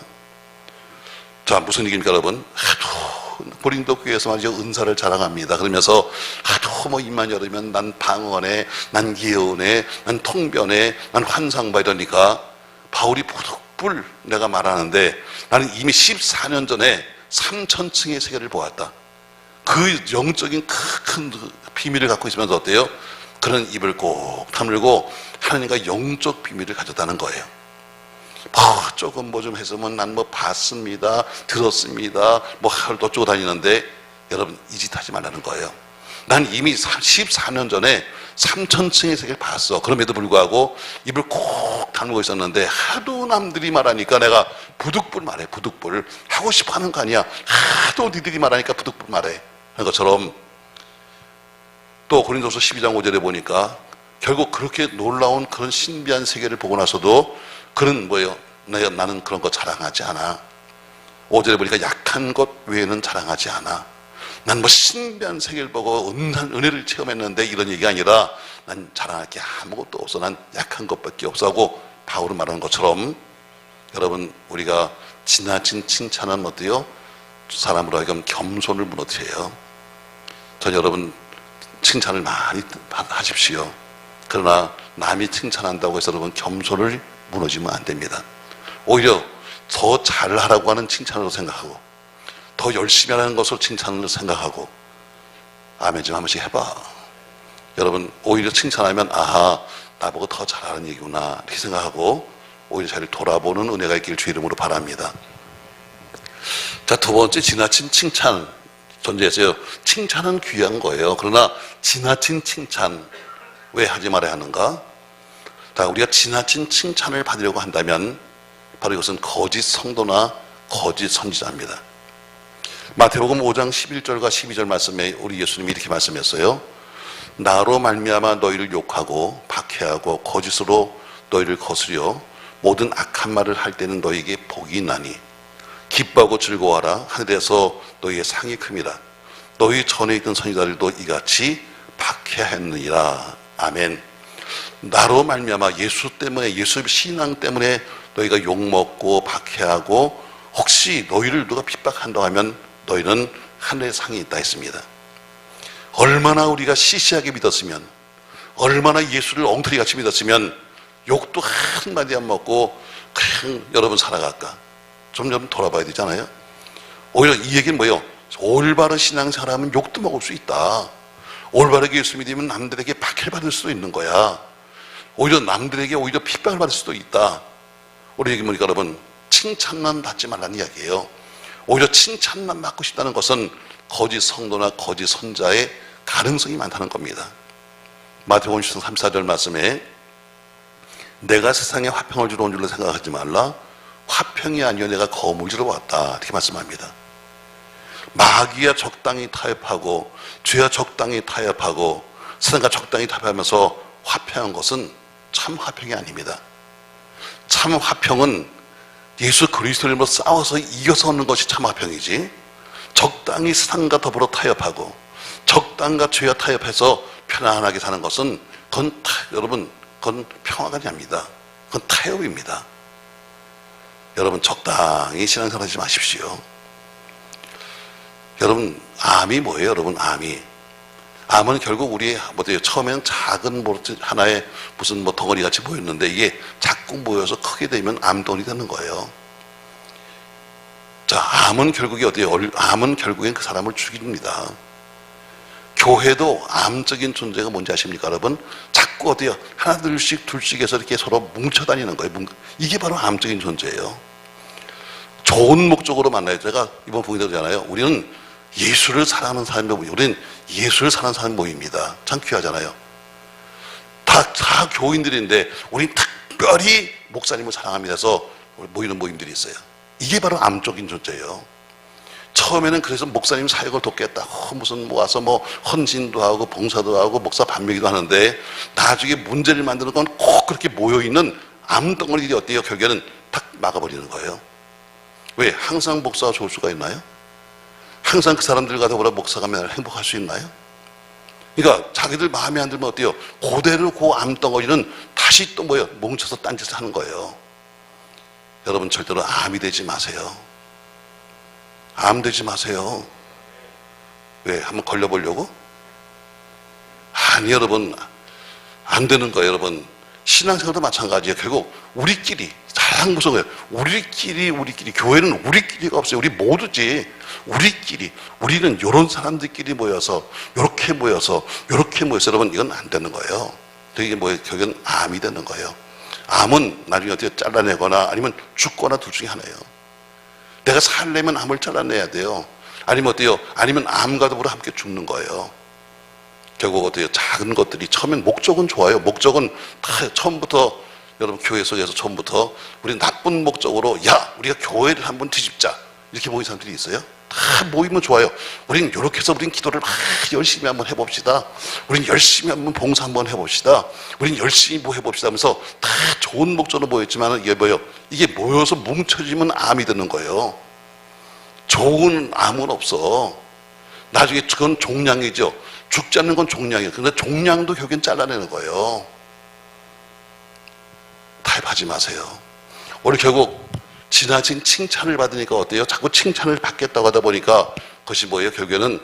자, 무슨 얘기입니까, 여러분? 하도 고린도 교회에서 말이죠, 은사를 자랑합니다. 그러면서 하도 입만 열으면 난 방언에, 난 예언에, 난 통변에, 난 환상 봐 이러니까 바울이 부득불 내가 말하는데 나는 이미 14년 전에 3000층의 세계를 보았다. 그 영적인 큰 비밀을 갖고 있으면서 어때요? 그런 입을 꼭 다물고 하나님과 영적 비밀을 가졌다는 거예요. 조금 좀 했으면 난 봤습니다, 들었습니다, 어쩌고 다니는데, 여러분, 이 짓 하지 말라는 거예요. 난 이미 14년 전에 3000층의 세계를 봤어. 그럼에도 불구하고 입을 콕 다물고 있었는데 하도 남들이 말하니까 내가 부득불 말해. 부득불 하고 싶어 하는 거 아니야. 하도 니들이 말하니까 부득불 말해 하는 것처럼, 또 고린도서 12장 5절에 보니까 결국 그렇게 놀라운 그런 신비한 세계를 보고 나서도 그는 뭐예요? 나는 그런 거 자랑하지 않아. 5절에 보니까 약한 것 외에는 자랑하지 않아. 난 신비한 세계를 보고 은혜를 체험했는데 이런 얘기가 아니라 난 자랑할 게 아무것도 없어. 난 약한 것밖에 없어 하고 바울은 말하는 것처럼, 여러분, 우리가 지나친 칭찬은 어때요? 사람으로 하여금 겸손을 무너뜨려요. 전 여러분 칭찬을 많이 하십시오. 그러나 남이 칭찬한다고 해서 여러분 겸손을 무너지면 안 됩니다. 오히려 더 잘하라고 하는 칭찬으로 생각하고, 더 열심히 하는 것을 칭찬으로 생각하고, 아멘 좀 한 번씩 해봐. 여러분, 오히려 칭찬하면 아하, 나보고 더 잘하는 얘기구나 이렇게 생각하고 오히려 자기를 돌아보는 은혜가 있길 주 이름으로 바랍니다. 자, 두 번째, 지나친 칭찬. 존재했어요. 칭찬은 귀한 거예요. 그러나 지나친 칭찬 왜 하지 말아야 하는가? 자, 우리가 지나친 칭찬을 받으려고 한다면 바로 이것은 거짓 성도나 거짓 선지자입니다. 마태복음 5장 11절과 12절 말씀에 우리 예수님이 이렇게 말씀했어요. 나로 말미암아 너희를 욕하고 박해하고 거짓으로 너희를 거스려 모든 악한 말을 할 때는 너희에게 복이 있나니 기뻐하고 즐거워하라. 하늘에서 너희의 상이 큽니다. 너희 전에 있던 선지자들도 이같이 박해하였느니라. 아멘. 나로 말미암아 예수 때문에, 예수 신앙 때문에 너희가 욕먹고 박해하고 혹시 너희를 누가 핍박한다고 하면 너희는 하늘의 상이 있다 했습니다. 얼마나 우리가 시시하게 믿었으면, 얼마나 예수를 엉터리같이 믿었으면 욕도 한마디 안 먹고 그냥 여러분 살아갈까? 좀 돌아봐야 되잖아요. 오히려 이 얘기는 뭐예요? 올바른 신앙생활하면 욕도 먹을 수 있다. 올바르게 예수 믿으면 남들에게 박해를 받을 수도 있는 거야. 오히려 남들에게 오히려 핍박을 받을 수도 있다. 우리 얘기 보니까 여러분, 칭찬만 받지 말라는 이야기예요. 오히려 칭찬만 받고 싶다는 것은 거짓 성도나 거짓 선자의 가능성이 많다는 겁니다. 마태복음 34절 말씀에 내가 세상에 화평을 주러 온 줄로 생각하지 말라. 화평이 아니요 내가 거음을 주러 왔다. 이렇게 말씀합니다. 마귀야 적당히 타협하고 죄야 적당히 타협하고 세상과 적당히 타협하면서 화평한 것은 참 화평이 아닙니다. 참 화평은 예수 그리스도를 뭐 싸워서 이겨서 얻는 것이 참 화평이지, 적당히 세상과 더불어 타협하고 적당과 죄와 타협해서 편안하게 사는 것은 여러분 그건 평화가 아닙니다. 그건 타협입니다. 여러분 적당히 신앙생활 하지 마십시오. 여러분 암이 뭐예요? 여러분 암은 결국 우리 처음에는 작은 하나의 무슨 덩어리 같이 보였는데 이게 자꾸 모여서 크게 되면 암덩어리 되는 거예요. 자, 암은 결국에 암은 결국엔 그 사람을 죽입니다. 교회도 암적인 존재가 뭔지 아십니까, 여러분? 자꾸 하나 둘씩 해서 이렇게 서로 뭉쳐 다니는 거예요. 이게 바로 암적인 존재예요. 좋은 목적으로 만나요. 제가 이번 봉이 되잖아요. 우리는 예수를 사랑하는 사람이 모임. 우리는 예수를 사랑하는 사람이 모입니다. 참 귀하잖아요. 다 교인들인데 우리는 특별히 목사님을 사랑합니다 해서 모이는 모임들이 있어요. 이게 바로 암적인 존재예요. 처음에는 그래서 목사님 사역을 돕겠다. 무슨 와서 헌신도 하고 봉사도 하고 목사 반명기도 하는데 나중에 문제를 만드는 건 꼭 그렇게 모여있는 암덩어리들이 어때요? 결국에는 탁 막아버리는 거예요. 왜? 항상 목사가 좋을 수가 있나요? 항상 그 사람들과 더불어 목사가 맨날 행복할 수 있나요? 그러니까 자기들 마음에 안 들면 어때요? 그대로 그 암덩어리는 다시 또 뭉쳐서 딴짓을 하는 거예요. 여러분 절대로 암이 되지 마세요. 암 되지 마세요. 왜? 한번 걸려보려고? 아니 여러분 안 되는 거예요. 여러분 신앙생활도 마찬가지예요. 결국 우리끼리 가장 무서운 거예요. 우리끼리 교회는 우리끼리가 없어요. 우리 모두지. 우리는 이런 사람들끼리 모여서 이렇게 모여서 여러분 이건 안 되는 거예요. 이게 결국은 암이 되는 거예요. 암은 나중에 어떻게 잘라내거나 아니면 죽거나 둘 중에 하나예요. 내가 살려면 암을 잘라내야 돼요. 아니면 어때요? 아니면 암과 더불어 함께 죽는 거예요. 결국 어때요? 작은 것들이 처음엔 목적은 좋아요. 목적은 다 처음부터 여러분 교회 속에서 처음부터 우리 나쁜 목적으로 우리가 교회를 한번 뒤집자 이렇게 모인 사람들이 있어요. 다 모이면 좋아요. 우리는 이렇게 해서 우린 기도를 막 열심히 한번 해봅시다. 우린 열심히 한번 봉사 한번 해봅시다. 우린 열심히 해봅시다 하면서 다 좋은 목적으로 모였지만 이게 뭐예요? 이게 모여서 뭉쳐지면 암이 되는 거예요. 좋은 암은 없어. 나중에 그건 종량이죠. 죽지 않는 건 종량이에요. 그런데 종량도 결국엔 잘라내는 거예요. 타협하지 마세요. 우리 결국 지나친 칭찬을 받으니까 어때요? 자꾸 칭찬을 받겠다고 하다 보니까 그것이 뭐예요? 결국에는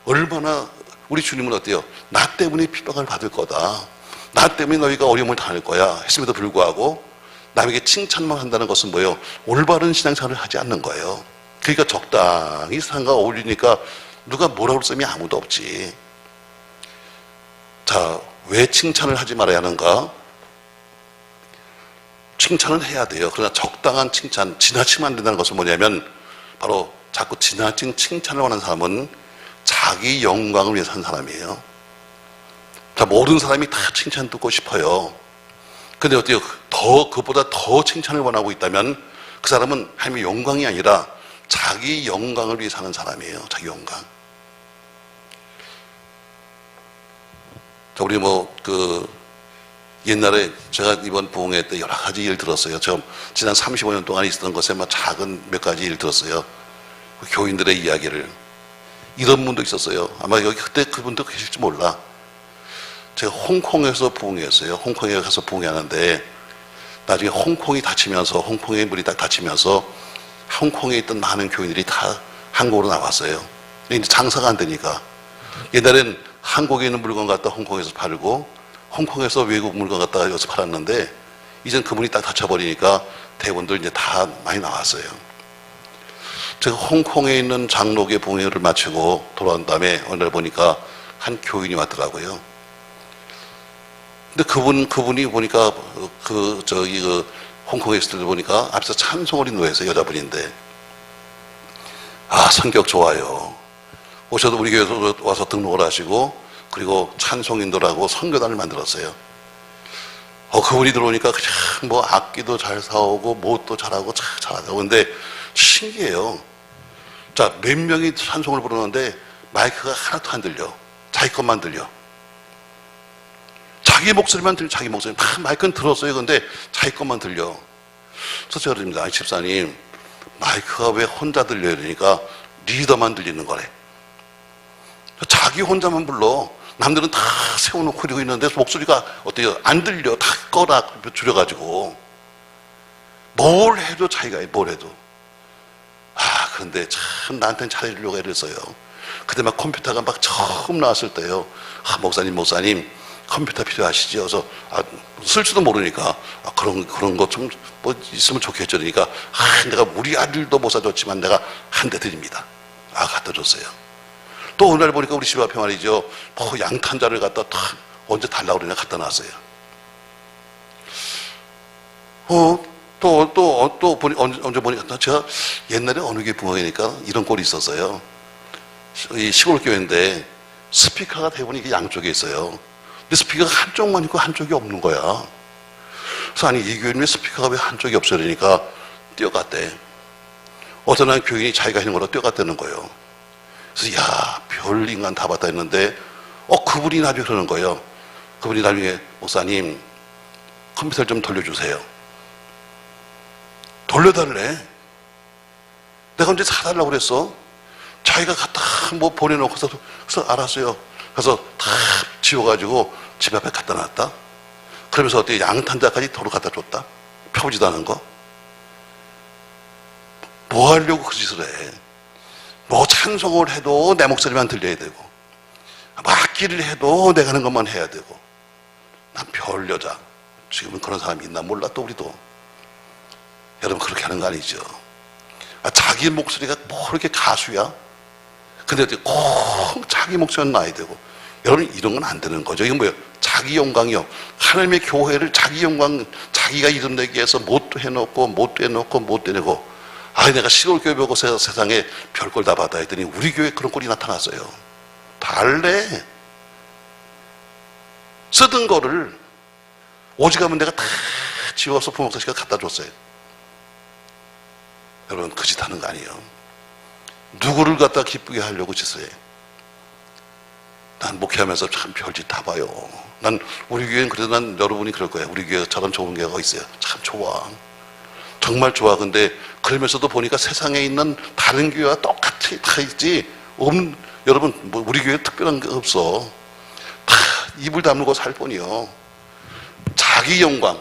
얼마나 우리 주님은 어때요? 나 때문에 핍박을 받을 거다. 나 때문에 너희가 어려움을 당할 거야. 했음에도 불구하고 남에게 칭찬만 한다는 것은 뭐예요? 올바른 신앙생활을 하지 않는 거예요. 그러니까 적당히 세상과 어울리니까 누가 뭐라고 할 사람이 아무도 없지. 자, 왜 칭찬을 하지 말아야 하는가? 칭찬을 해야 돼요. 그러나 적당한 칭찬, 지나치면 안 된다는 것은 뭐냐면 바로 자꾸 지나친 칭찬을 원하는 사람은 자기 영광을 위해서 하는 사람이에요. 자, 모든 사람이 다 칭찬 듣고 싶어요. 근데 어때요? 그것보다 더 칭찬을 원하고 있다면 그 사람은 하나님의 영광이 아니라 자기 영광을 위해서 하는 사람이에요. 자기 영광. 자, 우리 옛날에 제가 이번 부흥회 때 여러 가지 일 들었어요. 지난 35년 동안 있었던 것에 작은 몇 가지 일 들었어요. 교인들의 이야기를. 이런 분도 있었어요. 아마 여기 그때 그분도 계실지 몰라. 제가 홍콩에서 부흥회였어요. 홍콩에 가서 부흥회하는데 나중에 홍콩이 닫히면서 홍콩의 문이 딱 닫히면서 홍콩에 있던 많은 교인들이 다 한국으로 나왔어요. 근데 이제 장사가 안 되니까 옛날엔 한국에 있는 물건 갖다 홍콩에서 팔고 홍콩에서 외국 물건 갖다가 여기서 팔았는데 이젠 그 문이 딱 닫혀버리니까 대부분들 이제 다 많이 나왔어요. 제가 홍콩에 있는 장로교 부흥회를 마치고 돌아온 다음에 어느 날 보니까 한 교인이 왔더라고요. 근데 그분이 보니까 홍콩에 있을 때 보니까 앞에서 찬송을 인도해서 여자분인데 성격 좋아요. 오셔도 우리 교회에서 와서 등록을 하시고 그리고 찬송인도라고 선교단을 만들었어요. 그분이 들어오니까 그냥 뭐 악기도 잘 사오고 뭣도 잘하고 잘하고. 근데 신기해요. 자, 몇 명이 찬송을 부르는데 마이크가 하나도 안 들려. 자기 것만 들려. 자기 목소리만 들려. 자기 목소리. 마이크는 들었어요. 근데 자기 것만 들려. 그래서 제가 그럽니다. 집사님, 마이크가 왜 혼자 들려요? 그러니까 리더만 들리는 거래. 자기 혼자만 불러. 남들은 다 세워놓고 그러고 있는데 목소리가 어때요? 안 들려. 다 꺼라 줄여가지고. 뭘 해도 자기가 해. 뭘 해도. 그런데 참 나한테는 잘해주려고 애를 써요. 그때 막 컴퓨터가 막 처음 나왔을 때요. 목사님 컴퓨터 필요하시죠? 그래서 쓸지도 모르니까 그런 거 좀 뭐 있으면 좋겠죠. 그러니까 내가 우리 아들도 못 사줬지만 내가 한 대 드립니다. 갖다 줬어요. 또 어느 날 보니까 우리 집 앞에 말이죠. 양탄자를 갖다 언제 달라고 그러냐 갖다 놨어요. 또 보니 언제 보니까 제가 옛날에 어느 교회 부흥회니까 이런 꼴이 있었어요. 이 시골 교회인데 스피커가 대부분 이게 양쪽에 있어요. 근데 스피커가 한쪽만 있고 한쪽이 없는 거야. 그래서 아니 이 교회는 왜 스피커가 왜 한쪽이 없어? 그러니까 뛰어갔대. 어떤 한 교인이 자기가 있는 거로 뛰어갔다는 거예요. 그래서 별 인간 다 봤다 했는데 그분이 나중에 그러는 거예요. 그분이 나중에 목사님 컴퓨터를 좀 돌려주세요. 돌려달래. 내가 언제 사달라고 그랬어? 자기가 갖다 뭐 보내놓고서 그래서 알았어요. 그래서 다 지워가지고 집 앞에 갖다 놨다. 그러면서 어떻게 양탄자까지 도로 갖다 줬다. 펴보지도 않은 거. 뭐 하려고 그 짓을 해. 뭐 찬송을 해도 내 목소리만 들려야 되고, 악기를 해도 내가 하는 것만 해야 되고. 난 별 여자. 지금은 그런 사람이 있나 몰라. 또 우리도 여러분 그렇게 하는 거 아니죠. 자기 목소리가 뭐 그렇게 가수야? 근데 꼭 자기 목소리만 나야 되고. 여러분 이런 건 안 되는 거죠. 이건 뭐예요? 자기 영광이요. 하나님의 교회를 자기 영광, 자기가 이름 내기 위해서 못도 해놓고 못도 해놓고 못도 해내고. 내가 시골 교회 보고 세상에 별걸 다 받아 했더니 우리 교회에 그런 꼴이 나타났어요. 달래. 쓰던 거를 오직하면 내가 다 지워서 부목사 씨가 갖다 줬어요. 여러분 그 짓 하는 거 아니에요. 누구를 갖다 기쁘게 하려고 짓을 해. 난 목회하면서 참 별짓 다 봐요. 난 우리 교회는 그래도 난 여러분이 그럴 거예요. 우리 교회가 저런 좋은 교회가 있어요. 참 좋아. 정말 좋아. 근데 그러면서도 보니까 세상에 있는 다른 교회와 똑같이 다 있지. 여러분 뭐 우리 교회 특별한 게 없어. 다 입을 다물고 살 뿐이요. 자기 영광.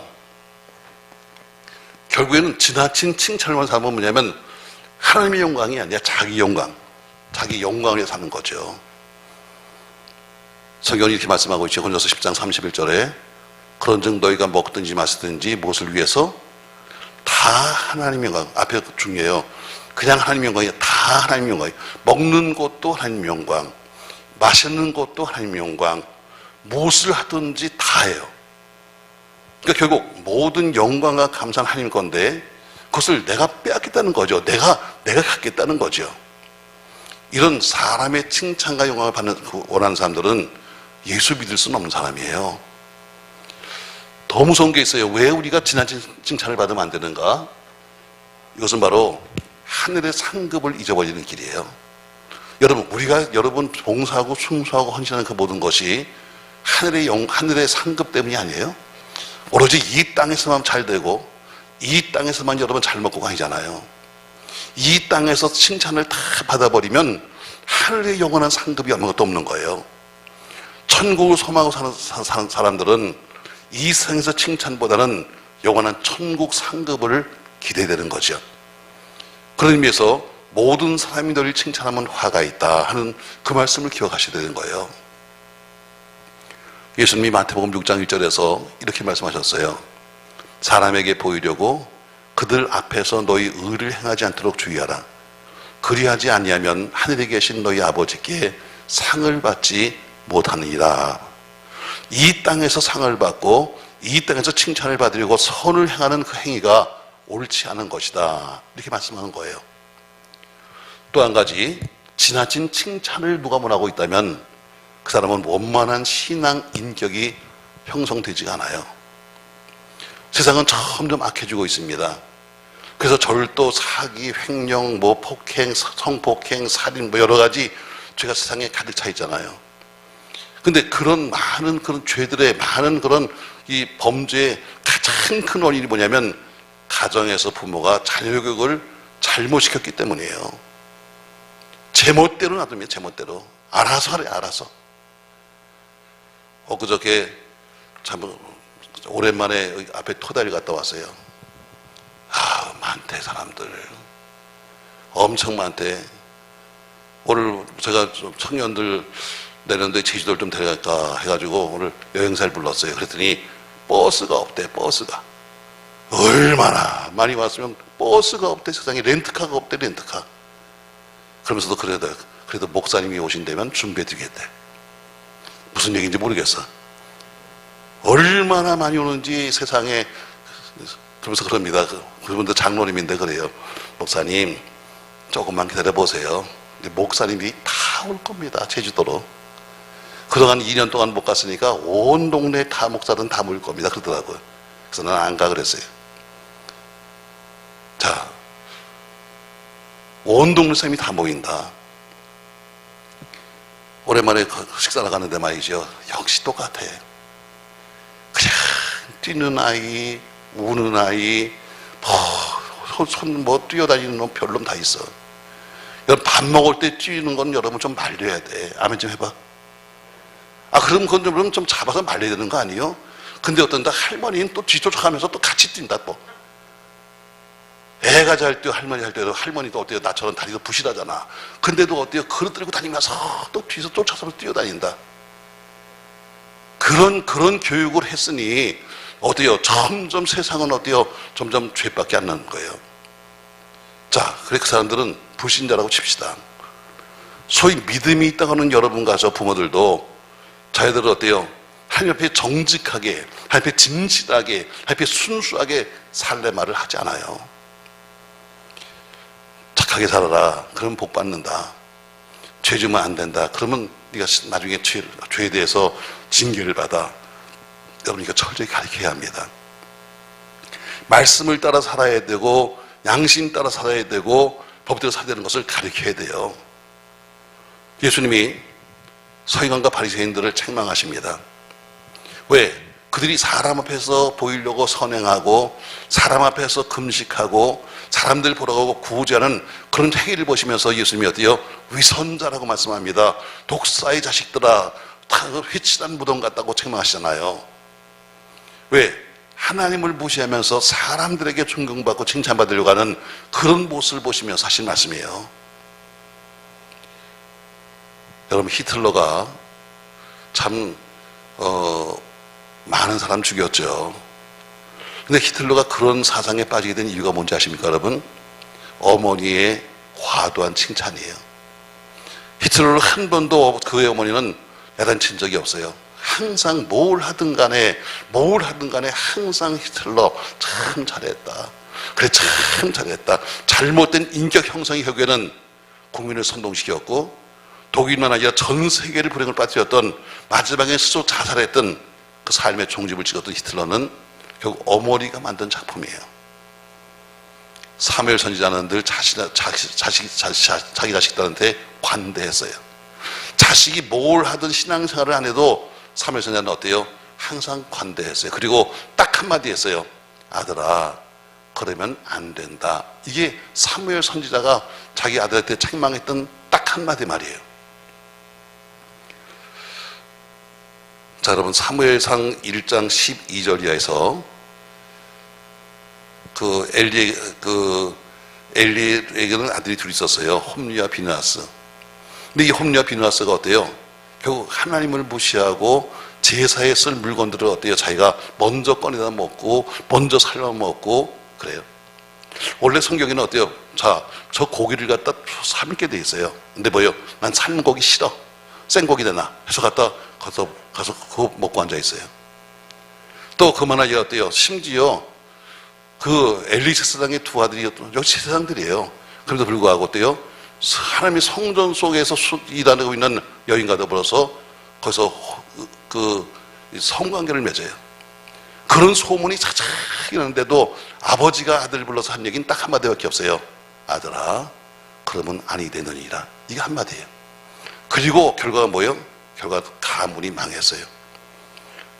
결국에는 지나친 칭찬만 삼으면 뭐냐면 하나님의 영광이 아니라 자기 영광. 자기 영광을 위해 사는 거죠. 성경이 이렇게 말씀하고 있죠. 고린도서 10장 31절에 그런즉 너희가 먹든지 마시든지 무엇을 위해서 다 하나님 영광. 앞에 중요해요. 그냥 하나님 영광이 다 하나님 영광이에요. 먹는 것도 하나님 영광, 마시는 것도 하나님 영광, 무엇을 하든지 다예요. 그러니까 결국 모든 영광과 감사는 하나님 건데 그것을 내가 빼앗겠다는 거죠. 내가 갖겠다는 거죠. 이런 사람의 칭찬과 영광을 받는 원하는 사람들은 예수 믿을 수는 없는 사람이에요. 더 무서운 게 있어요. 왜 우리가 지나친 칭찬을 받으면 안 되는가? 이것은 바로 하늘의 상급을 잊어버리는 길이에요. 여러분 봉사하고 충수하고 헌신하는 그 모든 것이 하늘의 상급 때문이 아니에요. 오로지 이 땅에서만 잘 되고 이 땅에서만 여러분 잘 먹고 가잖아요. 이 땅에서 칭찬을 다 받아버리면 하늘의 영원한 상급이 아무것도 없는 거예요. 천국을 소망하고 사는 사람들은 이 세상에서 칭찬보다는 영원한 천국 상급을 기대되는 거죠. 그런 의미에서 모든 사람이 너를 칭찬하면 화가 있다 하는 그 말씀을 기억하셔야 되는 거예요. 예수님이 마태복음 6장 1절에서 이렇게 말씀하셨어요. 사람에게 보이려고 그들 앞에서 너희 의를 행하지 않도록 주의하라. 그리하지 아니하면 하늘에 계신 너희 아버지께 상을 받지 못하느니라. 이 땅에서 상을 받고 이 땅에서 칭찬을 받으려고 선을 행하는 그 행위가 옳지 않은 것이다. 이렇게 말씀하는 거예요. 또 한 가지, 지나친 칭찬을 누가 원하고 있다면 그 사람은 원만한 신앙 인격이 형성되지가 않아요. 세상은 점점 악해지고 있습니다. 그래서 절도, 사기, 횡령, 폭행, 성폭행, 살인 여러 가지 죄가 세상에 가득 차 있잖아요. 근데 그런 많은 그런 죄들의 많은 그런 이 범죄의 가장 큰 원인이 뭐냐면 가정에서 부모가 자녀 교육을 잘못시켰기 때문이에요. 제멋대로 놔두면 제멋대로. 알아서 하래, 알아서. 엊그저께 참 오랜만에 앞에 토다리 갔다 왔어요. 많대, 사람들. 엄청 많대. 오늘 제가 좀 청년들 내년도에 제주도를 좀 데려갈까 해가지고 오늘 여행사를 불렀어요. 그랬더니 버스가 없대, 버스가. 얼마나 많이 왔으면 버스가 없대, 세상에. 렌트카가 없대, 렌트카. 그러면서도 그래도 목사님이 오신다면 준비해드리겠대. 무슨 얘기인지 모르겠어. 얼마나 많이 오는지 세상에. 그러면서 그럽니다. 그분들 장로님인데 그래요. 목사님, 조금만 기다려보세요. 목사님이 다 올 겁니다. 제주도로. 그동안 2년 동안 못 갔으니까 온 동네 다 목사들은 다 모일 겁니다. 그러더라고요. 그래서 난 안 가 그랬어요. 자, 온 동네 사람이 다 모인다. 오랜만에 식사 나가는데 말이죠. 역시 똑같아. 그냥 뛰는 아이, 우는 아이, 뛰어다니는 놈 별놈 다 있어. 여러분, 밥 먹을 때 뛰는 건 여러분 좀 말려야 돼. 아멘 좀 해봐. 그럼 그건 좀 잡아서 말려야 되는 거 아니에요? 근데 어떤다 할머니는 또 뒤쫓아가면서 또 같이 뛴다 또. 애가 잘 뛰어, 할머니 할 때도 할머니도 어때요? 나처럼 다리가 부실하잖아. 근데도 어때요? 그릇 들고 다니면서 또 뒤에서 쫓아서 뛰어다닌다. 그런 교육을 했으니 어때요? 점점 세상은 어때요? 점점 죄밖에 안 나는 거예요. 자, 그래 그 사람들은 불신자라고 칩시다. 소위 믿음이 있다고 하는 여러분과 저 부모들도 자녀들은 어때요? 하나님 앞에 정직하게, 하나님 앞에 진실하게, 하나님 앞에 순수하게 살래 말을 하지 않아요. 착하게 살아라. 그러면 복 받는다. 죄 지으면 안 된다. 그러면 네가 나중에 죄에 대해서 징계를 받아. 여러분, 이거 철저히 가르쳐야 합니다. 말씀을 따라 살아야 되고 양심 따라 살아야 되고 법대로 살아야 되는 것을 가르쳐야 돼요. 예수님이 서기관과 바리새인들을 책망하십니다. 왜? 그들이 사람 앞에서 보이려고 선행하고 사람 앞에서 금식하고 사람들 보러 가고 구제하는 그런 행위를 보시면서 예수님이 어때요? 위선자라고 말씀합니다. 독사의 자식들아, 다 회칠한 무덤 같다고 책망하시잖아요. 왜? 하나님을 무시하면서 사람들에게 존경받고 칭찬받으려고 하는 그런 모습을 보시면서 하신 말씀이에요. 여러분, 히틀러가 참 많은 사람 죽였죠. 근데 히틀러가 그런 사상에 빠지게 된 이유가 뭔지 아십니까, 여러분? 어머니의 과도한 칭찬이에요. 히틀러를 한 번도 그의 어머니는 야단친 적이 없어요. 항상 뭘 하든 간에 항상 히틀러 참 잘했다. 그래, 참 잘했다. 잘못된 인격 형성이 결국에는 국민을 선동시켰고 독일만 아니라 전 세계를 불행을 빠뜨렸던, 마지막에 스스로 자살했던 그 삶의 종집을 찍었던 히틀러는 결국 어머니가 만든 작품이에요. 사무엘 선지자는 늘 자기 자식들한테 관대했어요. 자식이 뭘 하든 신앙생활을 안 해도 사무엘 선지자는 어때요? 항상 관대했어요. 그리고 딱 한마디 했어요. 아들아, 그러면 안 된다. 이게 사무엘 선지자가 자기 아들한테 책망했던 딱 한마디 말이에요. 자, 여러분, 사무엘상 1장 12절 이하에서 엘리에게는 아들이 둘이 있었어요. 홈리와 비느하스. 근데 이 홈리와 비느하스가 어때요? 결국 하나님을 무시하고 제사에 쓸 물건들을 어때요? 자기가 먼저 꺼내다 먹고 먼저 삶아 먹고 그래요. 원래 성경에는 어때요? 자, 저 고기를 갖다 삶게 돼 있어요. 근데 뭐예요? 난 삶은 고기 싫어. 생고기 되나? 해서 가서 그거 먹고 앉아 있어요. 또 그만하게 어때요? 심지어 그 엘리 제사장의 두 아들이 역시 제사장들이에요. 그럼에도 불구하고 어때요? 하나님의 성전 속에서 일하고 있는 여인과 더불어서 거기서 성관계를 맺어요. 그런 소문이 차차 나는데도 아버지가 아들 불러서 한 얘기는 딱 한마디밖에 없어요. 아들아, 그러면 아니 되느니라. 이게 한마디예요. 그리고 결과가 뭐예요? 결과 가문이 망했어요.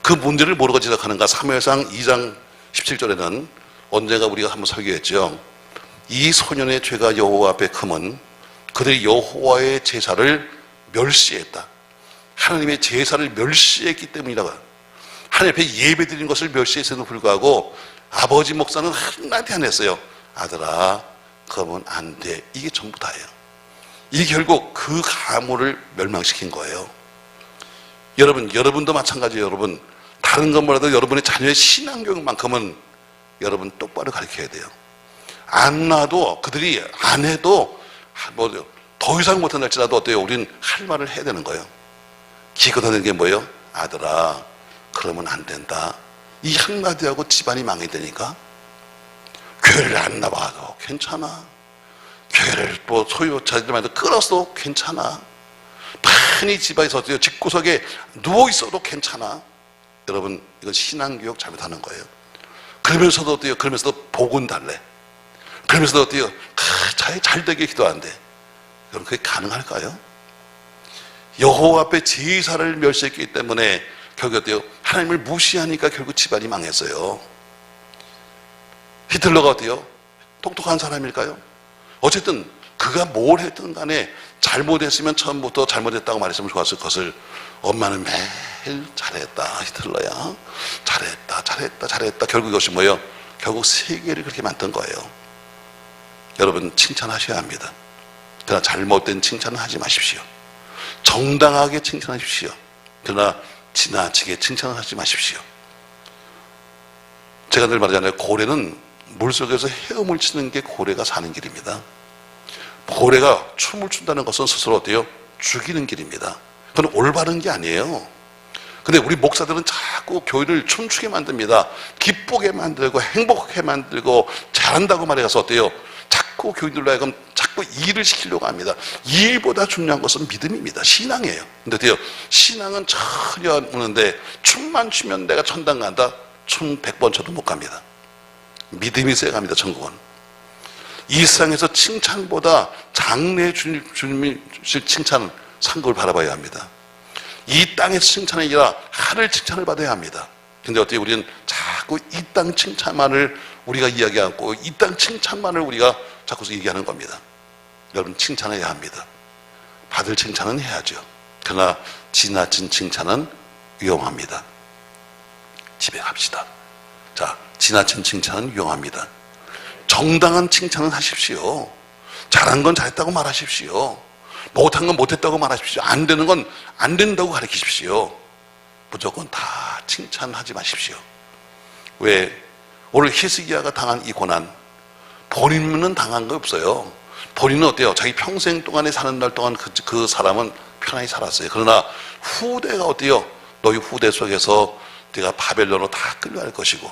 그 문제를 모르고 지적하는가? 사무엘상 2장 17절에는 언젠가 우리가 한번 설교했죠. 이 소년의 죄가 여호와 앞에 크면 그들이 여호와의 제사를 멸시했다. 하나님의 제사를 멸시했기 때문이라고. 하나님 앞에 예배 드리는 것을 멸시했음에도 불구하고 아버지 목사는 한마디 안 했어요. 아들아, 그러면 안 돼. 이게 전부 다예요. 이게 결국 그 가문을 멸망시킨 거예요. 여러분도 마찬가지예요. 여러분, 다른 건 몰라도 여러분의 자녀의 신앙교육만큼은 여러분 똑바로 가르쳐야 돼요. 안 놔도, 그들이 안 해도 더 이상 못한다할지라도 어때요? 우리는 할 말을 해야 되는 거예요. 기껏하는 게 뭐예요? 아들아, 그러면 안 된다. 이 한마디하고 집안이 망해되니까 교회를 안 나와도 괜찮아. 교회를 또 소유 자들만도 끌어서 괜찮아. 편히 집안에서 어때요? 집구석에 누워있어도 괜찮아. 여러분, 이건 신앙교육 잘못하는 거예요. 그러면서도 어때요? 그러면서도 복은 달래. 그러면서도 어때요? 잘 되게 기도한대. 여러분, 그게 가능할까요? 여호와 앞에 제사를 멸시했기 때문에 결국 어때요? 하나님을 무시하니까 결국 집안이 망했어요. 히틀러가 어때요? 똑똑한 사람일까요? 어쨌든 그가 뭘 했든 간에 잘못했으면 처음부터 잘못했다고 말했으면 좋았을 것을 엄마는 매일 잘했다 히틀러야, 잘했다. 결국 이것이 뭐예요? 결국 세계를 그렇게 만든 거예요. 여러분, 칭찬하셔야 합니다. 그러나 잘못된 칭찬은 하지 마십시오. 정당하게 칭찬하십시오. 그러나 지나치게 칭찬을 하지 마십시오. 제가 늘 말하잖아요. 고래는 물속에서 헤엄을 치는 게 고래가 사는 길입니다. 고래가 춤을 춘다는 것은 스스로 어때요? 죽이는 길입니다. 그건 올바른 게 아니에요. 근데 우리 목사들은 자꾸 교회를 춤추게 만듭니다. 기쁘게 만들고 행복하게 만들고 잘한다고 말해서 어때요? 자꾸 교인들로 하여금 자꾸 일을 시키려고 합니다. 일보다 중요한 것은 믿음입니다. 신앙이에요. 근데 어때요? 신앙은 전혀 없는데 춤만 추면 내가 천당 간다? 춤 100번 춰도 못 갑니다. 믿음이 있어야 갑니다. 천국은. 이 세상에서 칭찬보다 장래 주님이 주실 칭찬 상급을 바라봐야 합니다. 이 땅의 칭찬이 아니라 하늘 칭찬을 받아야 합니다. 근데 어떻게 우리는 자꾸 이 땅 칭찬만을 우리가 이야기하고 이 땅 칭찬만을 우리가 자꾸 얘기하는 겁니다. 여러분, 칭찬해야 합니다. 받을 칭찬은 해야죠. 그러나 지나친 칭찬은 위험합니다. 집에 갑시다. 자, 지나친 칭찬은 위험합니다. 정당한 칭찬은 하십시오. 잘한 건 잘했다고 말하십시오. 못한 건 못했다고 말하십시오. 안 되는 건 안 된다고 가르치십시오. 무조건 다 칭찬하지 마십시오. 왜? 오늘 히스기야가 당한 이 고난, 본인은 당한 거 없어요. 본인은 어때요? 자기 평생 동안에 사는 날 동안 그 사람은 편안히 살았어요. 그러나 후대가 어때요? 너희 후대 속에서 네가 바벨론으로 다 끌려갈 것이고,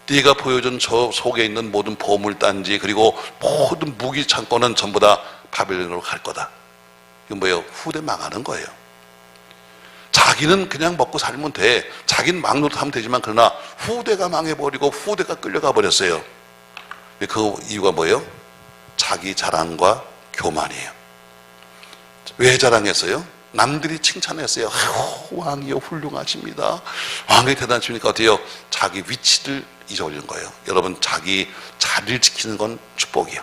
네가 보여준 저 속에 있는 모든 보물단지 그리고 모든 무기 창고는 전부 다 바벨론으로 갈 거다. 이건 뭐예요? 후대 망하는 거예요. 자기는 그냥 먹고 살면 돼. 자기는 막노릇하면 되지만 그러나 후대가 망해버리고 후대가 끌려가 버렸어요. 그 이유가 뭐예요? 자기 자랑과 교만이에요. 왜 자랑했어요? 남들이 칭찬했어요. 왕이요 훌륭하십니다. 왕이 대단하십니까? 어때요? 자기 위치를 잊어버리는 거예요. 여러분, 자기 자리를 지키는 건 축복이에요.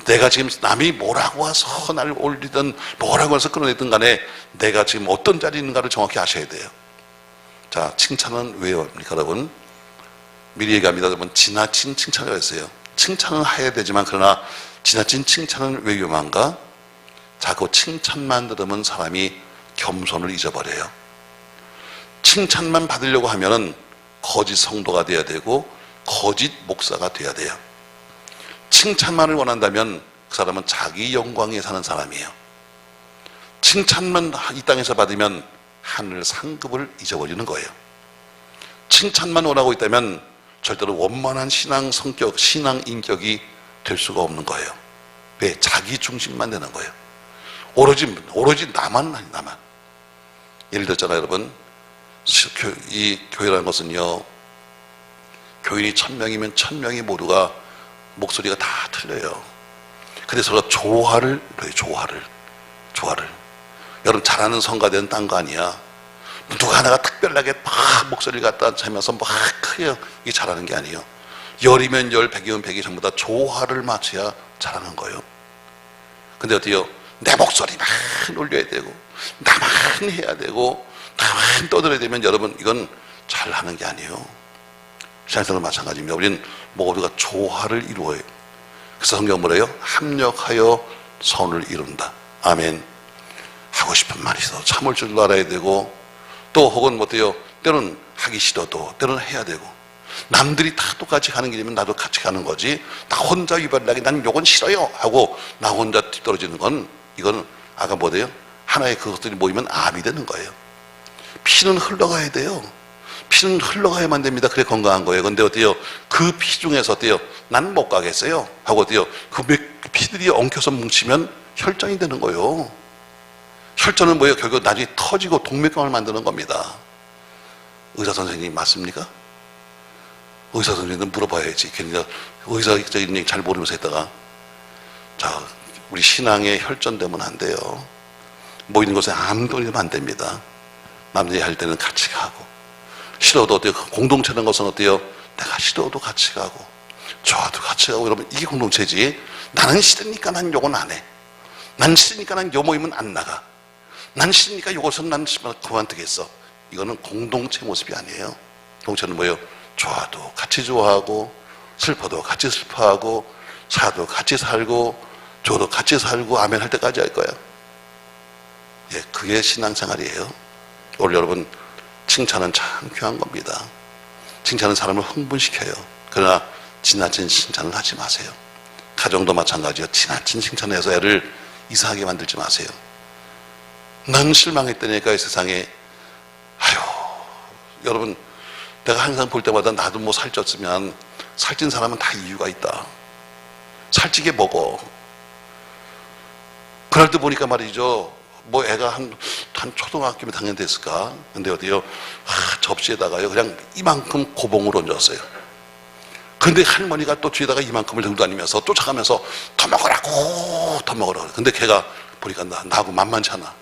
내가 지금 남이 뭐라고 와서 나를 올리든 뭐라고 해서 끌어내든 간에 내가 지금 어떤 자리에 있는가를 정확히 아셔야 돼요. 자, 칭찬은 왜 합니까, 여러분? 미리 얘기합니다. 여러분, 지나친 칭찬을 했어요. 칭찬은 해야 되지만 그러나 지나친 칭찬은 왜 위험한가? 자꾸 칭찬만 들으면 사람이 겸손을 잊어버려요. 칭찬만 받으려고 하면은 거짓 성도가 돼야 되고 거짓 목사가 돼야 돼요. 칭찬만을 원한다면 그 사람은 자기 영광에 사는 사람이에요. 칭찬만 이 땅에서 받으면 하늘 상급을 잊어버리는 거예요. 칭찬만 원하고 있다면 절대로 원만한 신앙 성격, 신앙 인격이 될 수가 없는 거예요. 왜? 자기 중심만 되는 거예요. 오로지 나만. 예를 들었잖아요, 여러분. 이 교회라는 것은요, 교인이 1000명이면 1000명이 모두가 목소리가 다 틀려요. 근데 서로가 조화를 그래요. 조화를. 여러분, 잘하는 성가대는 딴 거 아니야. 누가 하나가 특별하게 막 목소리를 갖다 차면서 막 크게 이게 잘하는 게 아니에요. 열이면 열, 백이면 백이 전부 다 조화를 맞춰야 잘하는 거예요. 근데 어때요? 내 목소리 막 올려야 되고, 나만 해야 되고, 나만 떠들어야 되면 여러분, 이건 잘하는 게 아니에요. 신앙생활도 마찬가지입니다. 우리는 모두가 조화를 이루어요. 그래서 성경 뭐래요? 합력하여 선을 이룬다. 아멘. 하고 싶은 말이 있어. 참을 줄 알아야 되고, 또 혹은 어때요? 때로는 하기 싫어도 때로는 해야 되고, 남들이 다 똑같이 가는 길이면 나도 같이 가는 거지, 나 혼자 유별나게 난 요건 싫어요 하고 나 혼자 뒤떨어지는 건, 이건 아까 뭐래요? 하나의 그것들이 모이면 암이 되는 거예요. 피는 흘러가야 돼요. 피는 흘러가야만 됩니다. 그래 건강한 거예요. 근데 어때요? 그 피 중에서 어때요? 난 못 가겠어요 하고 어때요? 그 피들이 엉켜서 뭉치면 혈전이 되는 거예요. 혈전은 뭐예요? 결국 나중에 터지고 동맥경을 만드는 겁니다. 의사 선생님 맞습니까? 의사 선생님은 물어봐야지. 괜히 의사적인 얘기 잘 모르면서 했다가, 자, 우리 신앙에 혈전되면 안 돼요. 모이는 곳에 아무도 있으면 안 됩니다. 남들이 할 때는 같이 가고, 싫어도 어때요? 공동체라는 것은 어때요? 내가 싫어도 같이 가고, 좋아도 같이 가고, 여러분, 이게 공동체지. 나는 싫으니까 난 요건 안 해. 난 싫으니까 난 요 모임은 안 나가. 난 싫으니까 요것은 난 그만두겠어. 이거는 공동체 모습이 아니에요. 공동체는 뭐예요? 좋아도 같이 좋아하고, 슬퍼도 같이 슬퍼하고, 사도 같이 살고, 저도 같이 살고, 아멘 할 때까지 할 거야. 예, 그게 신앙생활이에요. 오늘 여러분, 칭찬은 참 귀한 겁니다. 칭찬은 사람을 흥분시켜요. 그러나 지나친 칭찬을 하지 마세요. 가정도 마찬가지요. 지나친 칭찬해서 애를 이상하게 만들지 마세요. 난 실망했다니까 이 세상에. 아유, 여러분, 내가 항상 볼 때마다 나도 뭐 살쪘으면, 살찐 사람은 다 이유가 있다. 살찌게 먹어. 그날도 보니까 말이죠, 뭐 애가 한 초등학교면 당연히 됐을까? 근데 어디요? 접시에다가요, 그냥 이만큼 고봉을 얹었어요. 근데 할머니가 또 뒤에다가 이만큼을 들고 다니면서 쫓아가면서 더 먹으라고, 더 먹으라고. 근데 걔가 보니까 나하고 만만치 않아.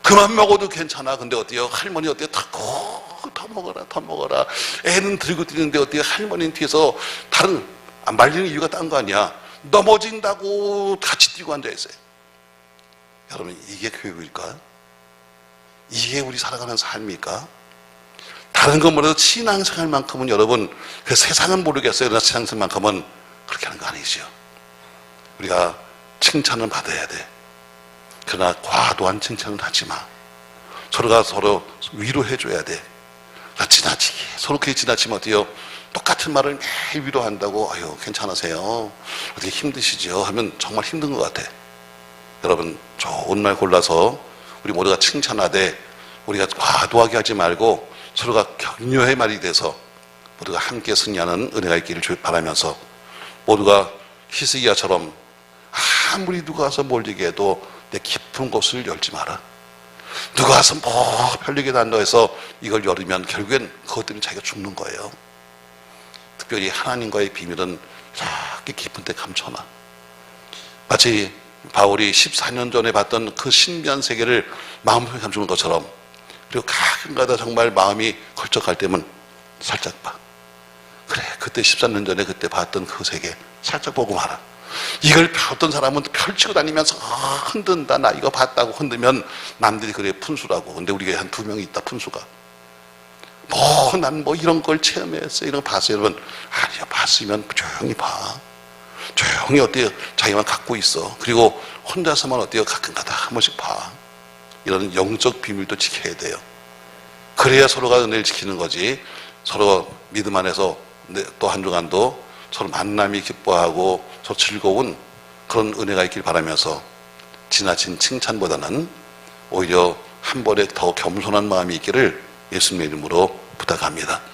그만 먹어도 괜찮아. 근데 어때요? 할머니 어때요? 더 먹어라, 더 먹어라. 애는 들고 뛰는데 어때요? 할머니는 뒤에서 다른, 말리는 이유가 딴 거 아니야. 넘어진다고 같이 뛰고 앉아있어요. 여러분, 이게 교육일까? 이게 우리 살아가는 삶일까? 다른 건 몰라도 신앙생활만큼은 여러분, 그 세상은 모르겠어요. 그러나 신앙생활만큼은 그렇게 하는 거 아니죠. 우리가 칭찬을 받아야 돼. 그러나 과도한 칭찬은 하지 마. 서로가 서로 위로해줘야 돼. 지나치게. 서로 그게 지나치면 어때요? 똑같은 말을 매일 위로한다고, 아유, 괜찮으세요? 어떻게 힘드시죠? 하면 정말 힘든 것 같아. 여러분, 좋은 말 골라서 우리 모두가 칭찬하되, 우리가 과도하게 하지 말고 서로가 격려의 말이 돼서 모두가 함께 승리하는 은혜가 있기를 바라면서, 모두가 히스기야처럼 아무리 누가 와서 뭘 얘기해도 내 깊은 곳을 열지 마라. 누가 와서 뭐 별얘기도 한다 해서 이걸 열으면 결국엔 그것 때문에 자기가 죽는 거예요. 특별히 하나님과의 비밀은 이렇게 깊은 데 감춰놔. 마치 바울이 14년 전에 봤던 그 신비한 세계를 마음속에 감추는 것처럼, 그리고 가끔가다 정말 마음이 걸쩍할 때면 살짝 봐. 그래, 그때 14년 전에 그때 봤던 그 세계 살짝 보고 말아. 이걸 어떤 사람은 펼치고 다니면서 흔든다, 나 이거 봤다고 흔들면 남들이 그래 푼수라고. 근데 우리가 한 2명이 있다, 푼수가. 난 이런 걸 체험했어, 이런 거 봤어요. 여러분, 아니야, 봤으면 조용히 봐. 조용히 어때요? 자기만 갖고 있어. 그리고 혼자서만 어때요? 가끔가다 한 번씩 봐. 이런 영적 비밀도 지켜야 돼요. 그래야 서로가 은혜를 지키는 거지. 서로 믿음 안에서 또 한 주간도 서로 만남이 기뻐하고 서로 즐거운 그런 은혜가 있길 바라면서, 지나친 칭찬보다는 오히려 한 번에 더 겸손한 마음이 있기를 예수님의 이름으로 부탁합니다.